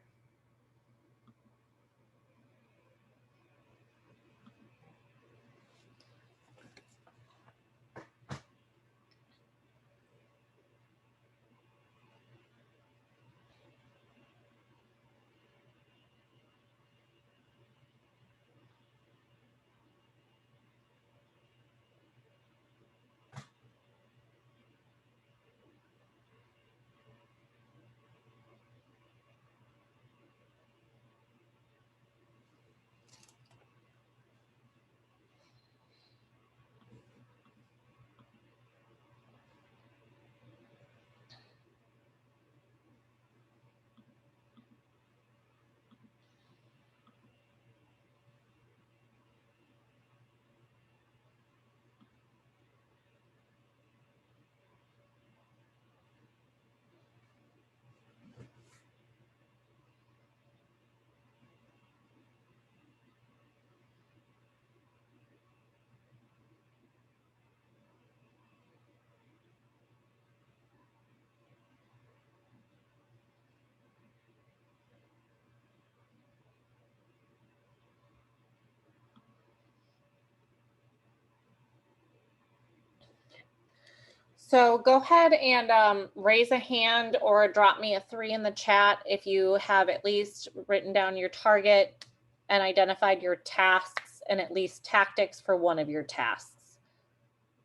So go ahead and raise a hand or drop me a 3 in the chat if you have at least written down your target and identified your tasks and at least tactics for one of your tasks.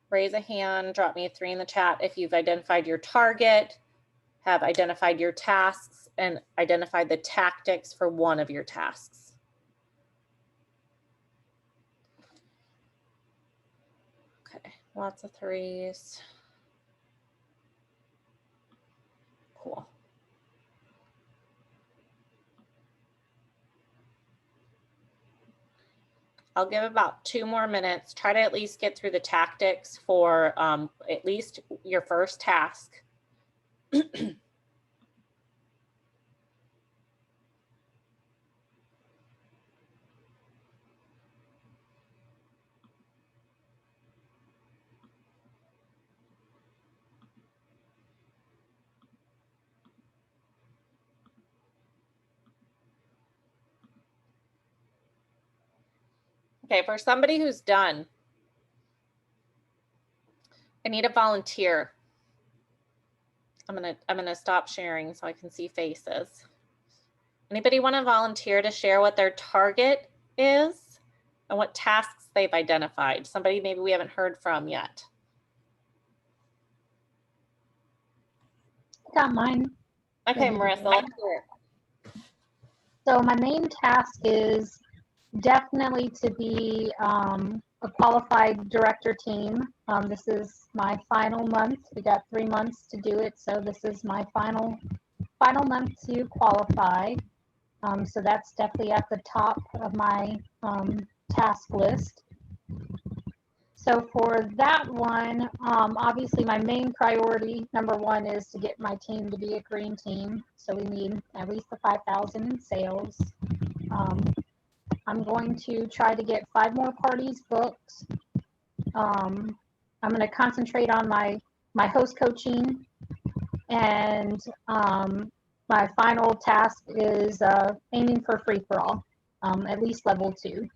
Raise a hand, drop me a 3 in the chat if you've identified your target, have identified your tasks, and identified the tactics for one of your tasks. Okay, lots of 3s. Cool. I'll give about 2 more minutes. Try to at least get through the tactics for at least your first task. Okay, for somebody who's done, I need a volunteer. I'm gonna stop sharing so I can see faces. Anybody want to volunteer to share what their target is and what tasks they've identified? Somebody maybe we haven't heard from yet. Got mine. Okay, Marissa, let's hear it. So my main task is definitely to be a qualified director team. This is my final month. We got 3 months to do it, so this is my final month to qualify. So that's definitely at the top of my task list. So for that one, obviously my main priority, number 1, is to get my team to be a green team. So we need at least the 5,000 in sales. I'm going to try to get 5 more parties booked. I'm going to concentrate on my host coaching, and my final task is aiming for free for all, at least level 2.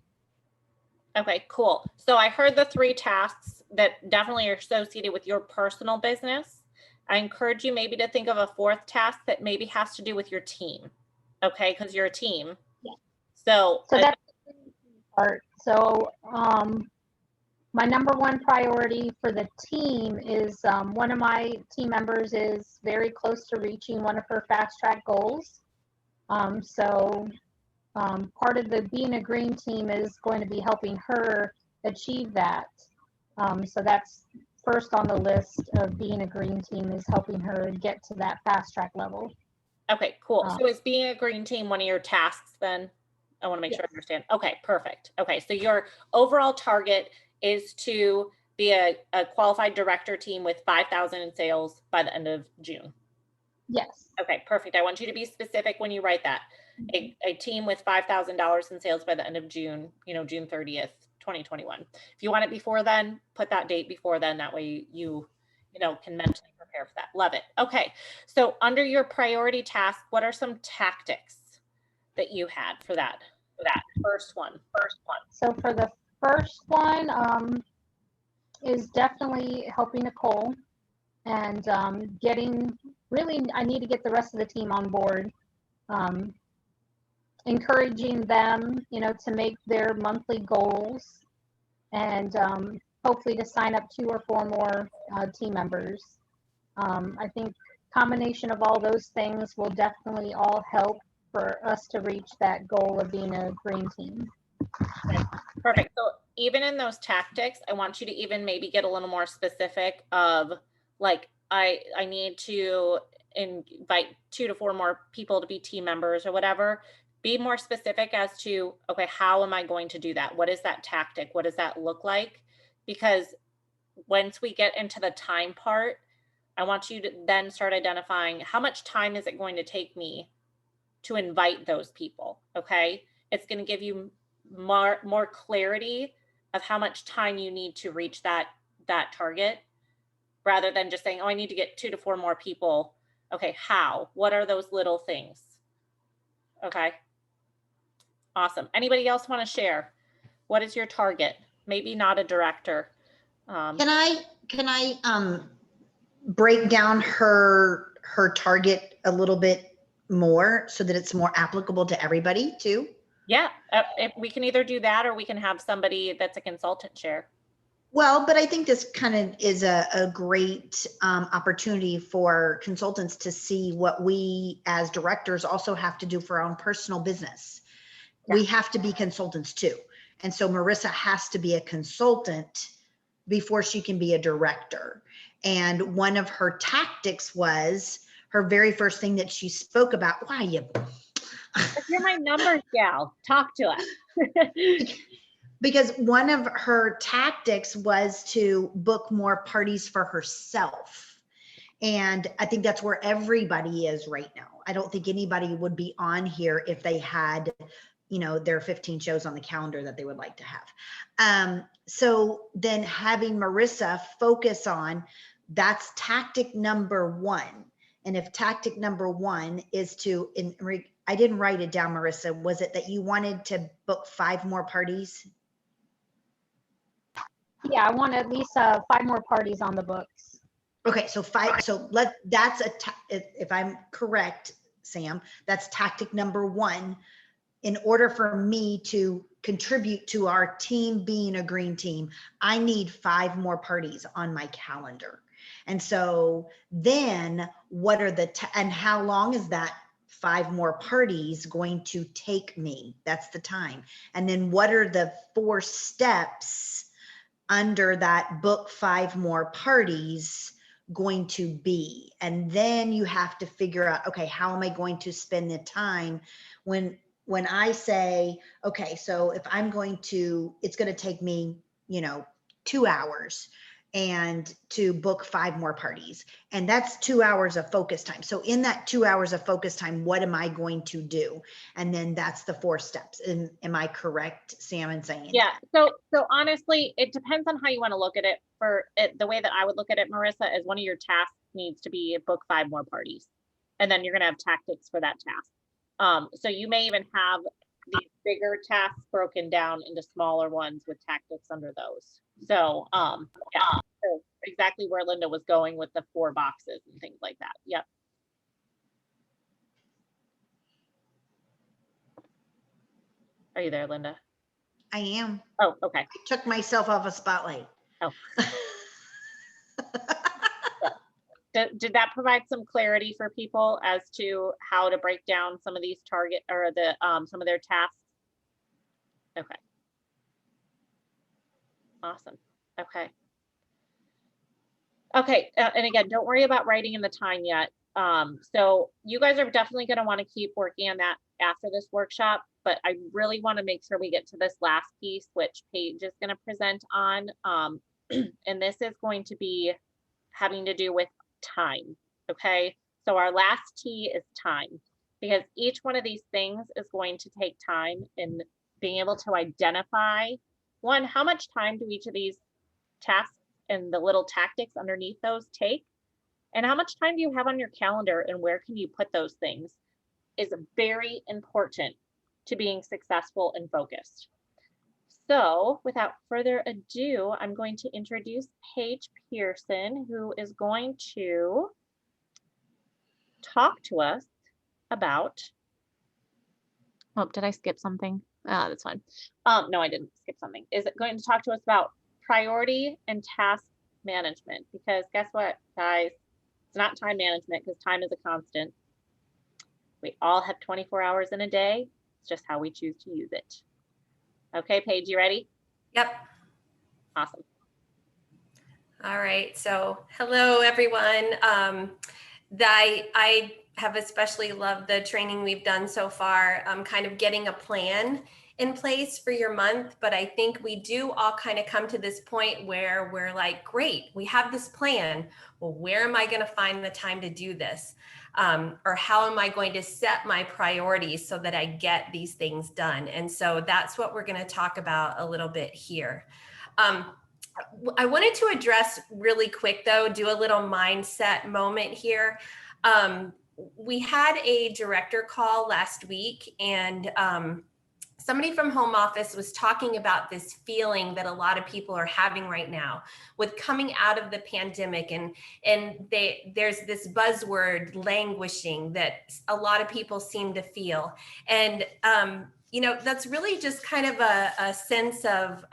Okay, cool. So I heard the 3 tasks that definitely are associated with your personal business. I encourage you maybe to think of a 4th task that maybe has to do with your team. Okay, because you're a team. Yeah. So that's the part. So my number 1 priority for the team is one of my team members is very close to reaching one of her fast track goals. Part of the being a green team is going to be helping her achieve that. So that's first on the list of being a green team, is helping her get to that fast track level. Okay, cool. So is being a green team one of your tasks then? I want to make sure I understand. Okay, perfect. Okay, so your overall target is to be a qualified director team with 5,000 in sales by the end of June. Yes. Okay, perfect. I want you to be specific when you write that. A team with $5,000 in sales by the end of June, June 30th, 2021. If you want it before then, put that date before then. That way you can mentally prepare for that. Love it. Okay, so under your priority task, what are some tactics that you had for that first one? So for the first one, is definitely helping Nicole and I need to get the rest of the team on board. Encouraging them, to make their monthly goals and hopefully to sign up 2 or 4 more team members. I think combination of all those things will definitely all help for us to reach that goal of being a green team. Perfect. So even in those tactics, I want you to even maybe get a little more specific of like, I need to invite 2 to 4 more people to be team members or whatever. Be more specific as to, okay, how am I going to do that? What is that tactic? What does that look like? Because once we get into the time part, I want you to then start identifying how much time is it going to take me to invite those people. Okay. It's going to give you more clarity of how much time you need to reach that target, rather than just saying, oh, I need to get 2 to 4 more people. Okay. How? What are those little things? Okay. Awesome. Anybody else want to share? What is your target? Maybe not a director. Can I break down her target a little bit more so that it's more applicable to everybody too? Yeah, if we can either do that or we can have somebody that's a consultant share. Well, but I think this kind of is a great opportunity for consultants to see what we as directors also have to do for our own personal business. Yeah. We have to be consultants too. And so Marissa has to be a consultant before she can be a director. And one of her tactics was her very first thing that she spoke about. Why you? You're my numbers gal. Talk to us. Because one of her tactics was to book more parties for herself. And I think that's where everybody is right now. I don't think anybody would be on here if they had, their 15 shows on the calendar that they would like to have. So then having Marissa focus on, that's tactic number 1. And if tactic number 1 is to, I didn't write it down, Marissa, was it that you wanted to book 5 more parties? Yeah, I want at least 5 more parties on the books. Okay, so 5. So if I'm correct, Sam, that's tactic number 1. In order for me to contribute to our team being a green team, I need 5 more parties on my calendar. And so then what are and how long is that 5 more parties going to take me? That's the time. And then what are the 4 steps under that book 5 more parties going to be? And then you have to figure out, okay, how am I going to spend the time when I say, okay, so if I'm going to, it's going to take me, 2 hours and to book 5 more parties. And that's 2 hours of focus time. So in that 2 hours of focus time, what am I going to do? And then that's the 4 steps. And am I correct, Sam, in saying? Yeah. So honestly, it depends on how you want to look at it. The way that I would look at it, Marissa, is one of your tasks needs to be book 5 more parties. And then you're going to have tactics for that task. So you may even have these bigger tasks broken down into smaller ones with tactics under those. So, yeah, so exactly where Linda was going with the 4 boxes and things like that. Yep. Are you there, Linda? I am. Oh, okay. I took myself off a spotlight. Oh. Did that provide some clarity for people as to how to break down some of these target or some of their tasks? Okay. Awesome. Okay. Okay. And again, don't worry about writing in the time yet. So you guys are definitely going to want to keep working on that after this workshop, but I really want to make sure we get to this last piece, which Paige is going to present on. And this is going to be having to do with time. Okay. So our last T is time, because each one of these things is going to take time, in being able to identify, one, how much time do each of these tasks and the little tactics underneath those take, and how much time do you have on your calendar, and where can you put those things, is very important to being successful and focused. So without further ado, I'm going to introduce Paige Pearson, who is going to talk to us about, oh, did I skip something? That's fine. No, I didn't skip something. Is it going to talk to us about priority and task management? Because guess what, guys? It's not time management, because time is a constant. We all have 24 hours in a day. It's just how we choose to use it. Okay, Paige, you ready? Yep. Awesome. All right. So hello, everyone. I have especially loved the training we've done so far, kind of getting a plan in place for your month. But I think we do all kind of come to this point where we're like, great, we have this plan. Well, where am I going to find the time to do this? Or how am I going to set my priorities so that I get these things done? And so that's what we're going to talk about a little bit here. I wanted to address really quick, though, do a little mindset moment here. We had a director call last week, and somebody from home office was talking about this feeling that a lot of people are having right now with coming out of the pandemic, and there's this buzzword, languishing, that a lot of people seem to feel. And you know, that's really just kind of a sense of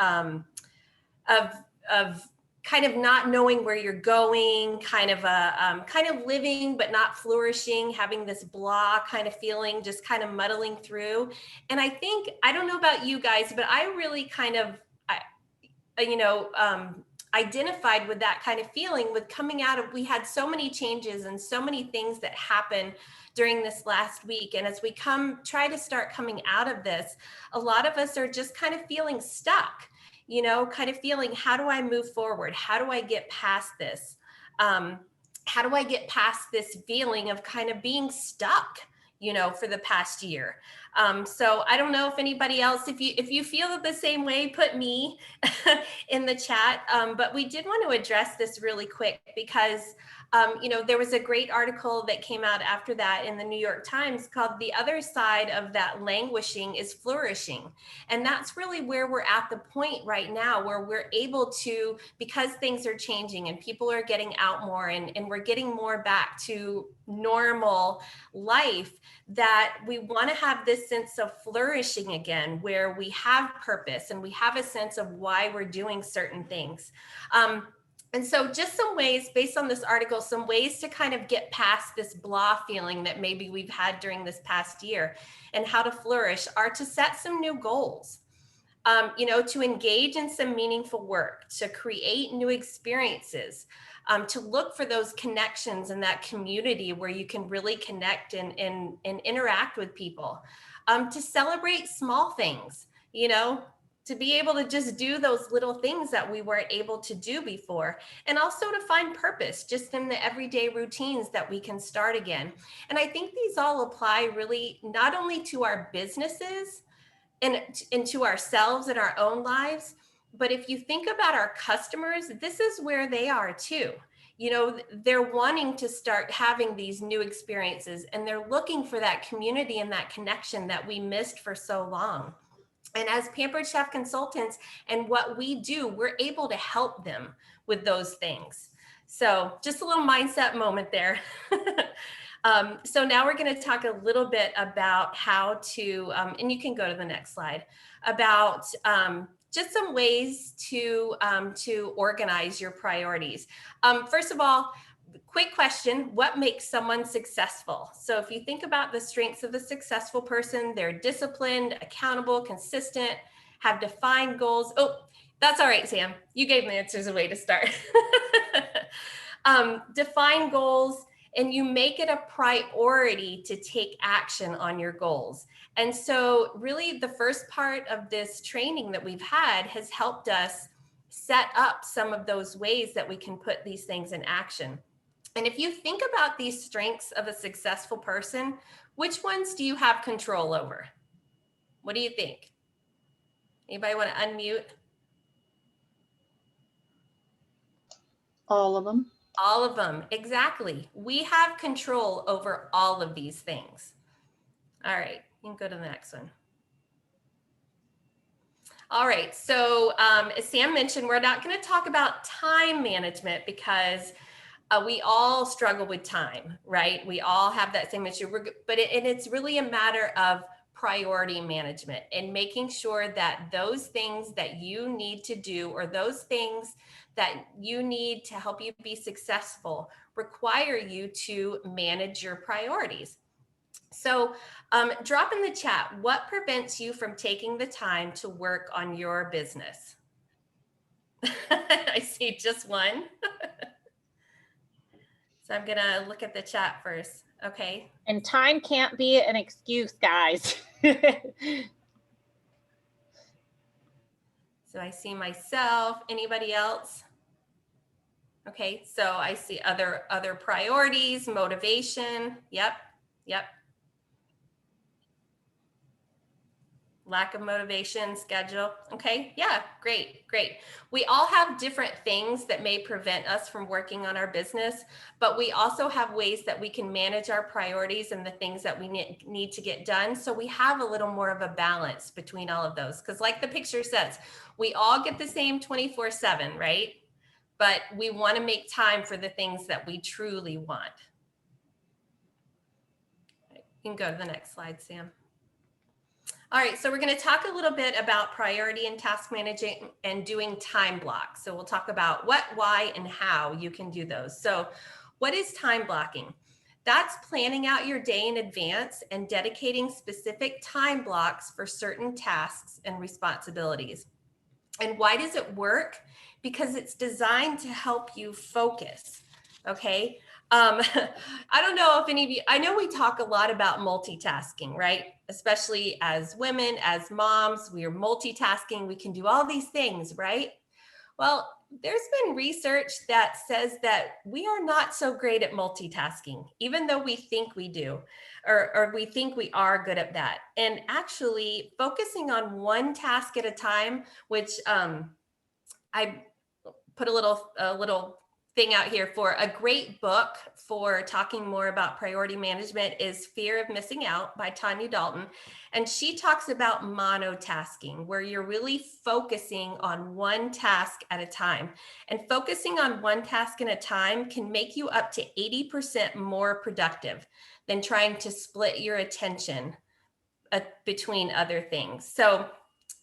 kind of not knowing where you're going, kind of living but not flourishing, having this blah kind of feeling, just kind of muddling through. And I think, I don't know about you guys, but I really kind of, identified with that kind of feeling with coming out of, we had so many changes and so many things that happened during this last week. And as we try to start coming out of this, a lot of us are just kind of feeling stuck. You know, kind of feeling, how do I move forward? How do I get past this? How do I get past this feeling of kind of being stuck, you know, for the past year? So I don't know if anybody else, if you feel the same way, put me in the chat. But we did want to address this really quick because you know, there was a great article that came out after that in the New York Times called "The Other Side of That Languishing is Flourishing." And that's really where we're at the point right now, where we're able to, because things are changing and people are getting out more, and we're getting more back to normal life, that we want to have this sense of flourishing again, where we have purpose and we have a sense of why we're doing certain things. And so just some ways, based on this article, some ways to kind of get past this blah feeling that maybe we've had during this past year and how to flourish are to set some new goals, you know, to engage in some meaningful work, to create new experiences, to look for those connections in that community where you can really connect and interact with people, to celebrate small things, you know, to be able to just do those little things that we weren't able to do before, and also to find purpose just in the everyday routines that we can start again. And I think these all apply really not only to our businesses and to ourselves in our own lives, but if you think about our customers, this is where they are too. You know, they're wanting to start having these new experiences, and they're looking for that community and that connection that we missed for so long. And as Pampered Chef consultants and what we do, we're able to help them with those things. So just a little mindset moment there. So now we're going to talk a little bit about how to, and you can go to the next slide, about just some ways to organize your priorities. First of all, quick question, what makes someone successful? So if you think about the strengths of a successful person, they're disciplined, accountable, consistent, have defined goals. Oh, that's all right, Sam. You gave the answers a way to start. Define goals, and you make it a priority to take action on your goals. And so really the first part of this training that we've had has helped us set up some of those ways that we can put these things in action. And if you think about these strengths of a successful person, which ones do you have control over? What do you think? Anybody want to unmute? All of them. All of them, exactly. We have control over all of these things. All right, you can go to the next one. All right, so as Sam mentioned, we're not going to talk about time management because we all struggle with time, right? We all have that same issue, but it's really a matter of priority management and making sure that those things that you need to do or those things that you need to help you be successful require you to manage your priorities. So drop in the chat, what prevents you from taking the time to work on your business? I see just one. So I'm gonna look at the chat first. Okay. And time can't be an excuse, guys. So I see myself. Anybody else? Okay, so I see other priorities, motivation. Yep. Lack of motivation, schedule. Okay, yeah, great. We all have different things that may prevent us from working on our business, but we also have ways that we can manage our priorities and the things that we need to get done. So we have a little more of a balance between all of those. Because like the picture says, we all get the same 24/7, right? But we want to make time for the things that we truly want. You can go to the next slide, Sam. All right, so we're going to talk a little bit about priority and task managing and doing time blocks. So we'll talk about what, why, and how you can do those. So what is time blocking? That's planning out your day in advance and dedicating specific time blocks for certain tasks and responsibilities. And why does it work? Because it's designed to help you focus, okay? I don't know if any of you, I know we talk a lot about multitasking, right? Especially as women, as moms, we are multitasking. We can do all these things, right? Well, there's been research that says that we are not so great at multitasking, even though we think we do, or we think we are good at that. And actually focusing on one task at a time, which I put a little thing out here for a great book for talking more about priority management is Fear of Missing Out by Tanya Dalton. And she talks about monotasking, where you're really focusing on one task at a time. And focusing on one task at a time can make you up to 80% more productive than trying to split your attention between other things. So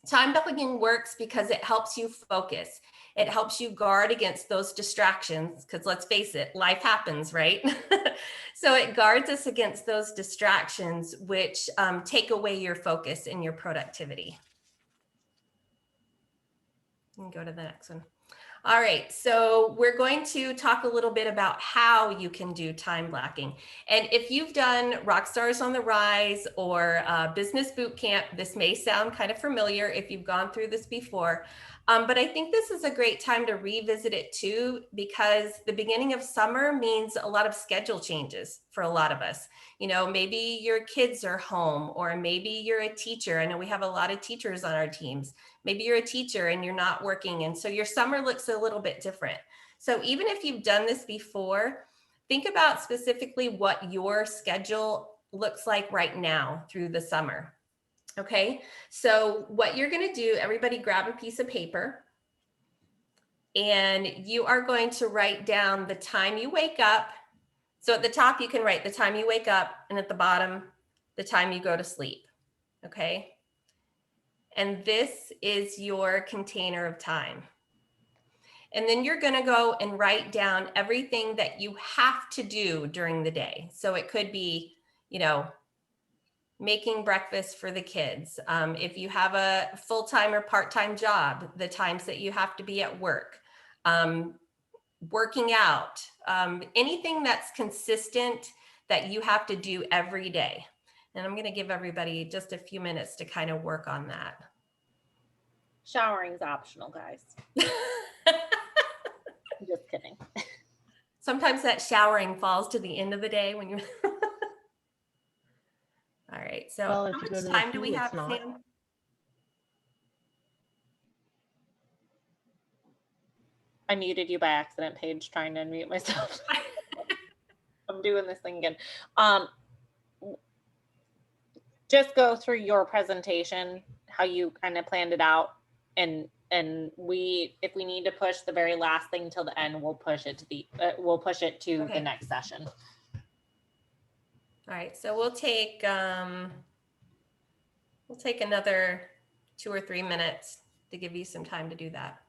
time blocking works because it helps you focus. It helps you guard against those distractions because let's face it, life happens, right? So it guards us against those distractions, which take away your focus and your productivity. You can go to the next one. All right, so we're going to talk a little bit about how you can do time blocking. And if you've done Rockstars on the Rise or Business Boot Camp, this may sound kind of familiar if you've gone through this before. But I think this is a great time to revisit it too, because the beginning of summer means a lot of schedule changes for a lot of us. You know, maybe your kids are home, or maybe you're a teacher. I know we have a lot of teachers on our teams. Maybe you're a teacher and you're not working. And so your summer looks a little bit different. So even if you've done this before, think about specifically what your schedule looks like right now through the summer. Okay, so what you're going to do, everybody grab a piece of paper, and you are going to write down the time you wake up. So at the top, you can write the time you wake up, and at the bottom, the time you go to sleep. Okay, and this is your container of time. And then you're going to go and write down everything that you have to do during the day. So it could be, you know, making breakfast for the kids. If you have a full-time or part-time job, the times that you have to be at work, working out, anything that's consistent that you have to do every day. And I'm going to give everybody just a few minutes to kind of work on that. Showering's optional, guys. Just kidding. Sometimes that showering falls to the end of the day when you're. All right. So Well, how if you go much to the time do we pool, have, it's not. Sam? I muted you by accident, Paige, trying to unmute myself. I'm doing this thing again. Just go through your presentation, how you kind of planned it out, and if we need to push the very last thing till the end, we'll push it to the Okay. next session. All right. So we'll take another 2 or 3 minutes to give you some time to do that.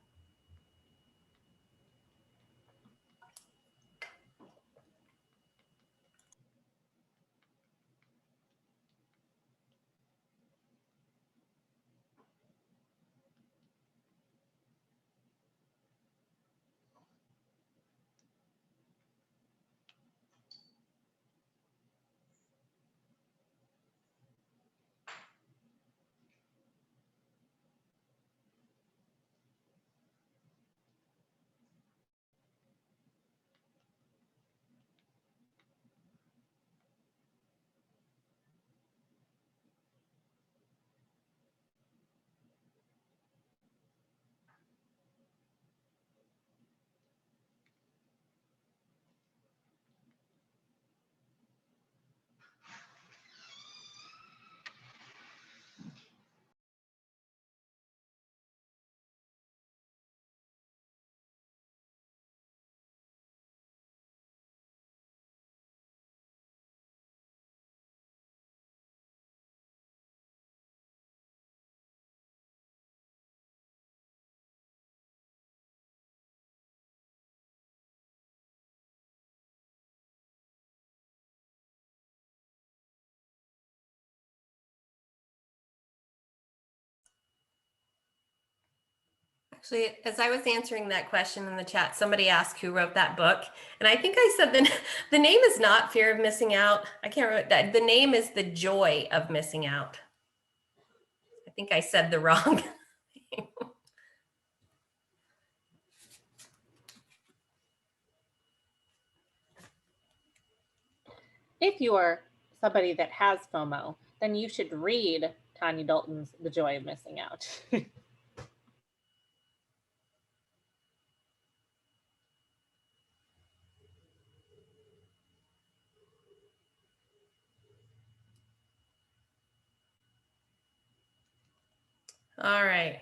Actually, as I was answering that question in the chat, somebody asked who wrote that book. And I think I said the name is not Fear of Missing Out. I can't remember that. The name is The Joy of Missing Out. I think I said the wrong. If you are somebody that has FOMO, then you should read Tanya Dalton's The Joy of Missing Out. All right.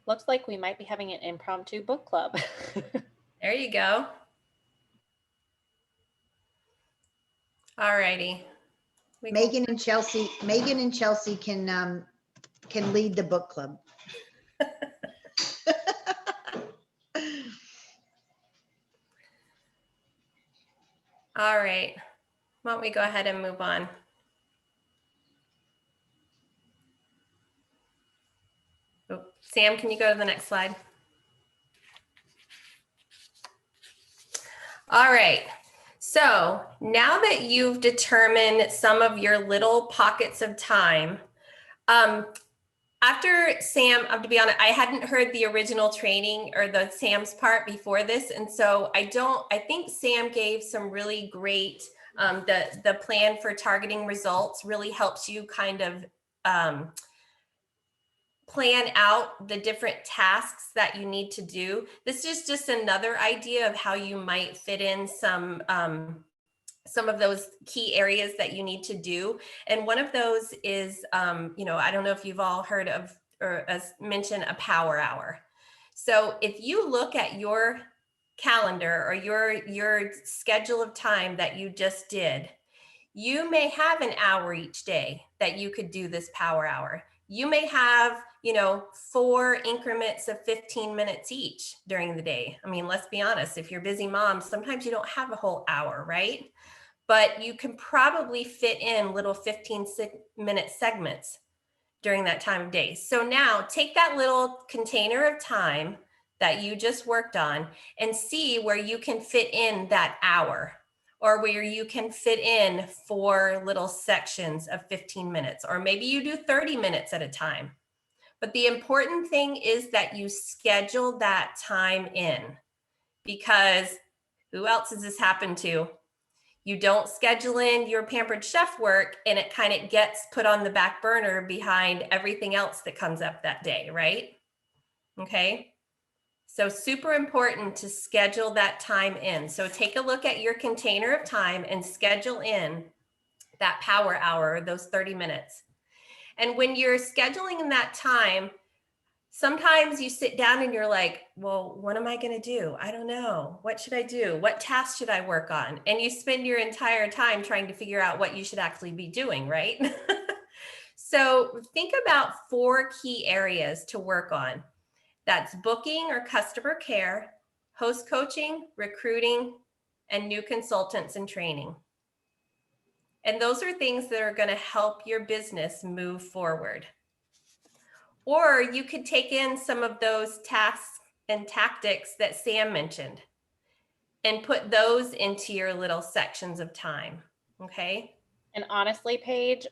Looks like we might be having an impromptu book club. There you go. All righty. Megan and Chelsea can lead the book club. All right. Why don't we go ahead and move on? Oh, Sam, can you go to the next slide? All right. So now that you've determined some of your little pockets of time, after Sam, to be honest, I hadn't heard the original training or the Sam's part before this. And so I think Sam gave some really great, the plan for targeting results really helps you kind of plan out the different tasks that you need to do. This is just another idea of how you might fit in some of those key areas that you need to do. And one of those is, I don't know if you've all heard of or mentioned a power hour. So if you look at your calendar or your schedule of time that you just did, you may have an hour each day that you could do this power hour. You may have, 4 increments of 15 minutes each during the day. I mean, let's be honest, if you're a busy mom, sometimes you don't have a whole hour, right? But you can probably fit in little 15-minute segments during that time of day. So now take that little container of time that you just worked on and see where you can fit in that hour or where you can fit in 4 little sections of 15 minutes, or maybe you do 30 minutes at a time. But the important thing is that you schedule that time in, because who else has this happened to? You don't schedule in your Pampered Chef work and it kind of gets put on the back burner behind everything else that comes up that day, right? Okay. So super important to schedule that time in. So take a look at your container of time and schedule in that power hour, those 30 minutes. And when you're scheduling in that time, sometimes you sit down and you're like, well, what am I going to do? I don't know. What should I do? What task should I work on? And you spend your entire time trying to figure out what you should actually be doing, right? So think about 4 key areas to work on. That's booking or customer care, host coaching, recruiting, and new consultants and training. And those are things that are going to help your business move forward. Or you could take in some of those tasks and tactics that Sam mentioned and put those into your little sections of time. Okay. And honestly, Paige,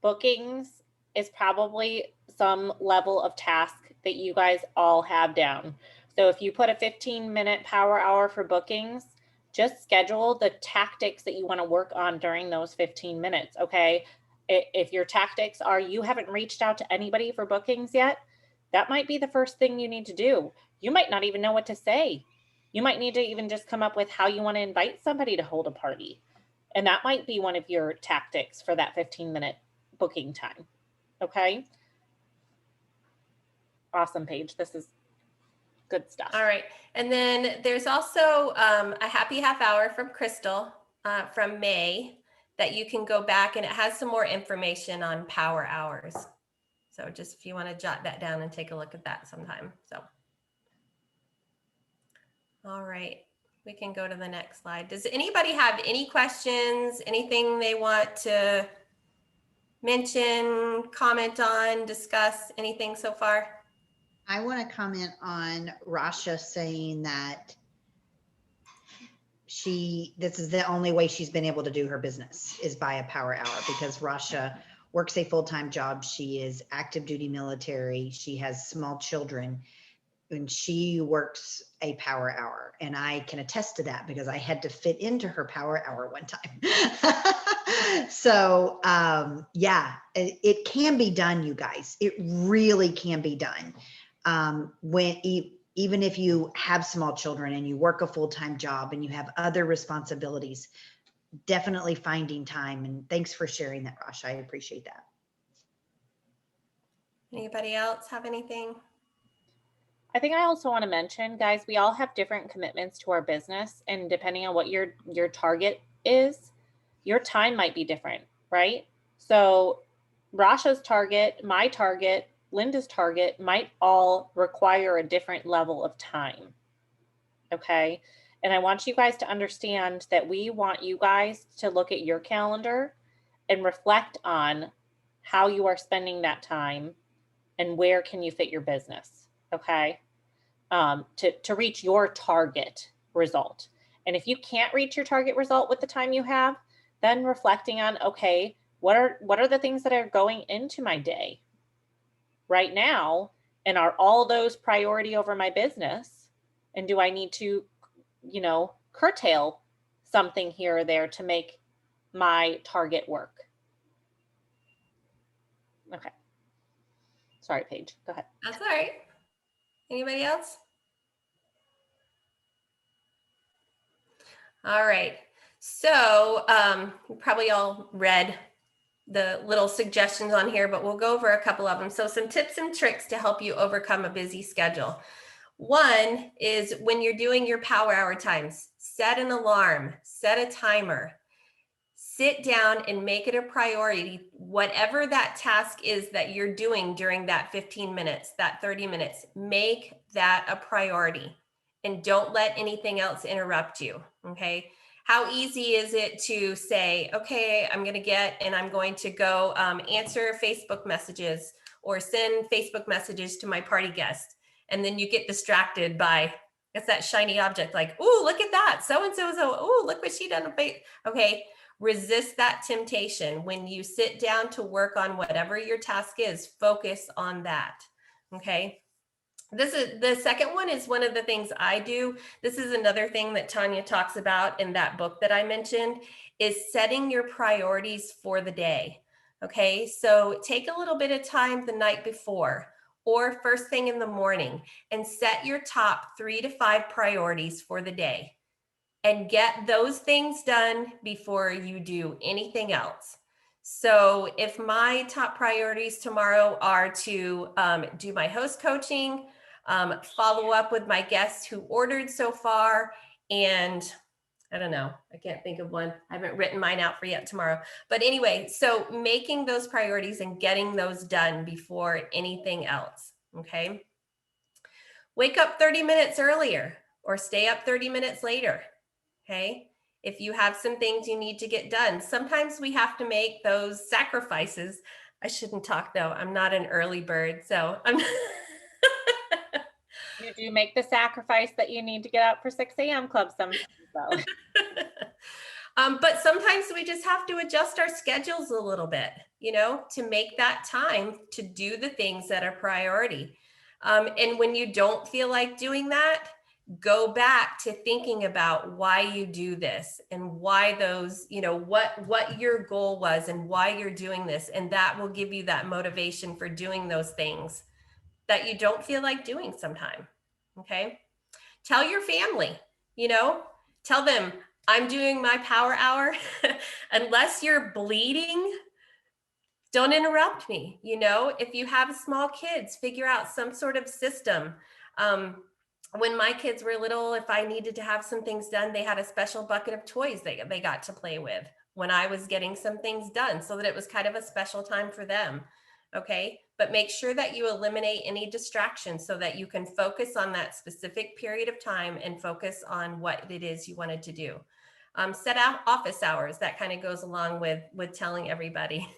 bookings is probably some level of task that you guys all have down. So if you put a 15-minute power hour for bookings, just schedule the tactics that you want to work on during those 15 minutes. Okay. If your tactics are you haven't reached out to anybody for bookings yet, that might be the first thing you need to do. You might not even know what to say. You might need to even just come up with how you want to invite somebody to hold a party. And that might be one of your tactics for that 15-minute booking time. Okay. Awesome, Paige. This is good stuff. All right. And then there's also a happy half hour from Crystal from May that you can go back, and it has some more information on power hours. So just if you want to jot that down and take a look at that sometime. So, all right. We can go to the next slide. Does anybody have any questions, anything they want to mention, comment on, discuss, anything so far? I want to comment on Rasha saying that this is the only way she's been able to do her business is by a power hour, because Rasha works a full-time job. She is active duty military. She has small children, and she works a power hour. And I can attest to that because I had to fit into her power hour one time. So yeah, it can be done, you guys. It really can be done. Even if you have small children and you work a full-time job and you have other responsibilities, definitely finding time. And thanks for sharing that, Rasha. I appreciate that. Anybody else have anything? I think I also want to mention, guys, we all have different commitments to our business, and depending on what your target is, your time might be different, right? So Rasha's target, my target, Linda's target might all require a different level of time. Okay. And I want you guys to understand that we want you guys to look at your calendar and reflect on how you are spending that time and where can you fit your business. Okay. To reach your target result. And if you can't reach your target result with the time you have, then reflecting on, okay, what are the things that are going into my day right now, and are all those priority over my business? And do I need to, curtail something here or there to make my target work? Okay. Sorry, Paige, go ahead. That's all right. Anybody else? All right. So you probably all read the little suggestions on here, but we'll go over a couple of them. So some tips and tricks to help you overcome a busy schedule. One is when you're doing your power hour times, set an alarm, set a timer, sit down and make it a priority. Whatever that task is that you're doing during that 15 minutes, that 30 minutes, make that a priority and don't let anything else interrupt you. Okay. How easy is it to say, okay, I'm going to go answer Facebook messages or send Facebook messages to my party guests. And then you get distracted by It's that shiny object, like, ooh, look at that. So-and-so, ooh, look what she done. Okay. Resist that temptation. When you sit down to work on whatever your task is, focus on that. Okay. This is the second one is one of the things I do. This is another thing that Tanya talks about in that book that I mentioned, is setting your priorities for the day. Okay. So take a little bit of time the night before or first thing in the morning and set your top 3 to 5 priorities for the day and get those things done before you do anything else. So if my top priorities tomorrow are to do my host coaching, follow up with my guests who ordered so far, and I don't know, I can't think of one. I haven't written mine out for yet tomorrow. But anyway, so making those priorities and getting those done before anything else, okay? Wake up 30 minutes earlier or stay up 30 minutes later, okay? If you have some things you need to get done, sometimes we have to make those sacrifices. I shouldn't talk though, I'm not an early bird, so I'm You do make the sacrifice that you need to get up for 6 a.m. club sometimes, though. But sometimes we just have to adjust our schedules a little bit, you know, to make that time to do the things that are priority. And when you don't feel like doing that, go back to thinking about why you do this and why those, you know, what your goal was and why you're doing this. And that will give you that motivation for doing those things that you don't feel like doing sometime. Okay. Tell your family, you know, tell them I'm doing my power hour. Unless you're bleeding, don't interrupt me. You know, if you have small kids, figure out some sort of system. When my kids were little, if I needed to have some things done, they had a special bucket of toys they got to play with when I was getting some things done, so that it was kind of a special time for them. Okay. But make sure that you eliminate any distractions so that you can focus on that specific period of time and focus on what it is you wanted to do. Set out office hours. That kind of goes along with telling everybody.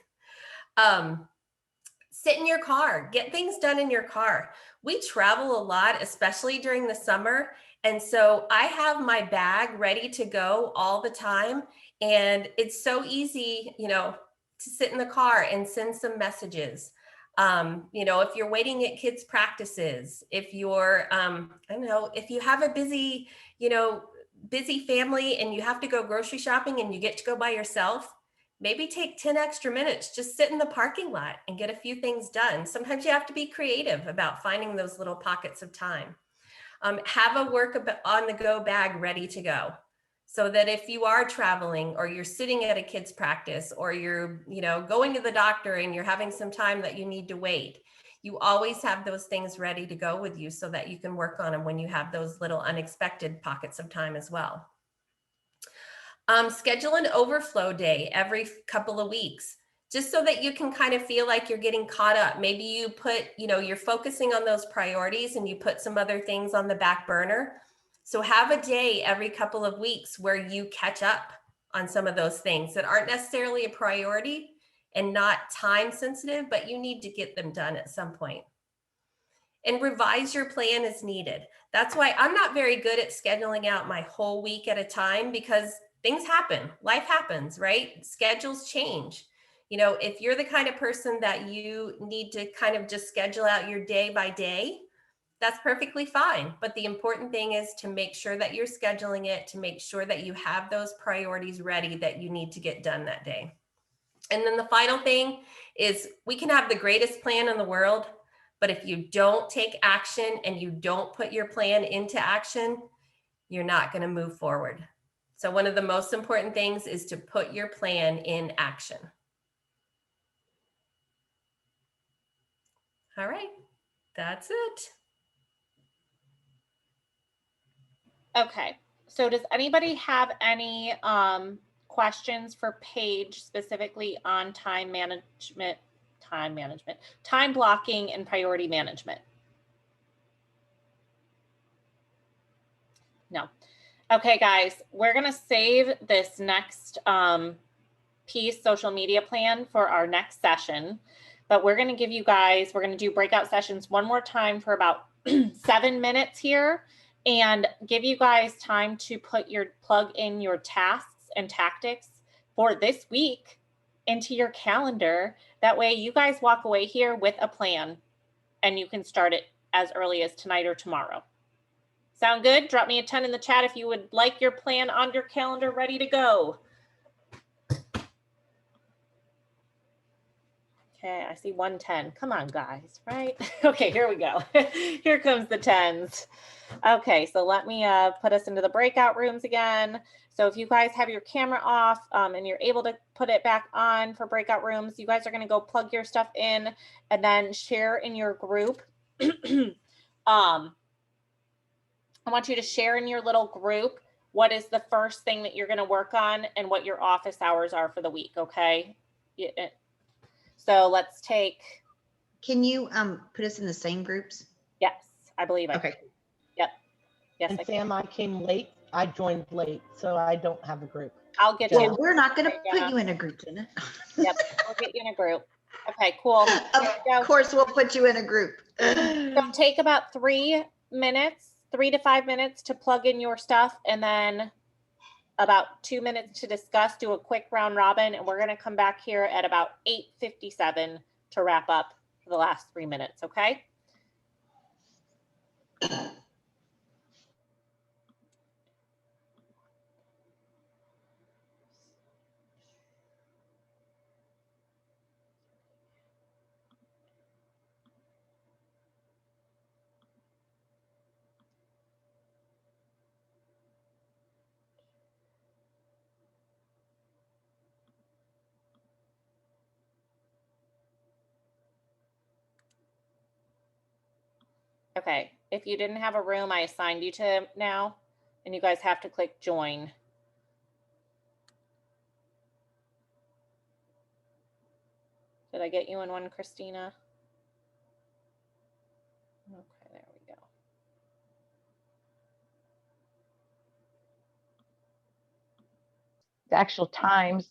Sit in your car, get things done in your car. We travel a lot, especially during the summer. And so I have my bag ready to go all the time. And it's so easy, you know, to sit in the car and send some messages. You know, if you're waiting at kids' practices, if you're, I don't know, if you have a busy, you know, busy family and you have to go grocery shopping and you get to go by yourself, maybe take 10 extra minutes, just sit in the parking lot and get a few things done. Sometimes you have to be creative about finding those little pockets of time. Have a work on the go bag ready to go, so that if you are traveling or you're sitting at a kid's practice or you're, you know, going to the doctor and you're having some time that you need to wait, you always have those things ready to go with you so that you can work on them when you have those little unexpected pockets of time as well. Schedule an overflow day every couple of weeks, just so that you can kind of feel like you're getting caught up. Maybe you put, you know, you're focusing on those priorities and you put some other things on the back burner. So have a day every couple of weeks where you catch up on some of those things that aren't necessarily a priority and not time sensitive, but you need to get them done at some point. And revise your plan as needed. That's why I'm not very good at scheduling out my whole week at a time, because things happen, life happens, right? Schedules change. You know, if you're the kind of person that you need to kind of just schedule out your day by day, that's perfectly fine. But the important thing is to make sure that you're scheduling it, to make sure that you have those priorities ready that you need to get done that day. And then the final thing is, we can have the greatest plan in the world, but if you don't take action and you don't put your plan into action, you're not going to move forward. So one of the most important things is to put your plan in action. All right, that's it. Okay, so does anybody have any questions for Paige specifically on time blocking and priority management? No. Okay, guys, we're going to save this next piece, social media plan, for our next session. But we're going to give you guys, we're going to do breakout sessions one more time for about 7 minutes here and give you guys time to plug in your tasks and tactics for this week into your calendar. That way you guys walk away here with a plan and you can start it as early as tonight or tomorrow. Sound good? Drop me a 10 in the chat if you would like your plan on your calendar ready to go. Okay, I see 110. Come on, guys, right? Okay, here we go. Here comes the 10s. Okay, so let me put us into the breakout rooms again. So if you guys have your camera off and you're able to put it back on for breakout rooms, you guys are going to go plug your stuff in and then share in your group. I want you to share in your little group what is the first thing that you're going to work on and what your office hours are for the week, okay? So let's take. Can you put us in the same groups? Yes, I believe I Okay. can. Yep. Yes, And Sam, I came late. I joined late, so I don't have a group. I'll get Well, you. we're not going to put you in a group, Jenna. Yep, we'll get you in a group. Okay, cool. Of course, we'll put you in a group. So take about 3 to 5 minutes to plug in your stuff, and then about 2 minutes to discuss, do a quick round robin, and we're going to come back here at about 8:57 to wrap up for the last 3 minutes, okay? Okay, if you didn't have a room, I assigned you to now, and you guys have to click join. Did I get you in one, Christina? Okay, there we go. The actual times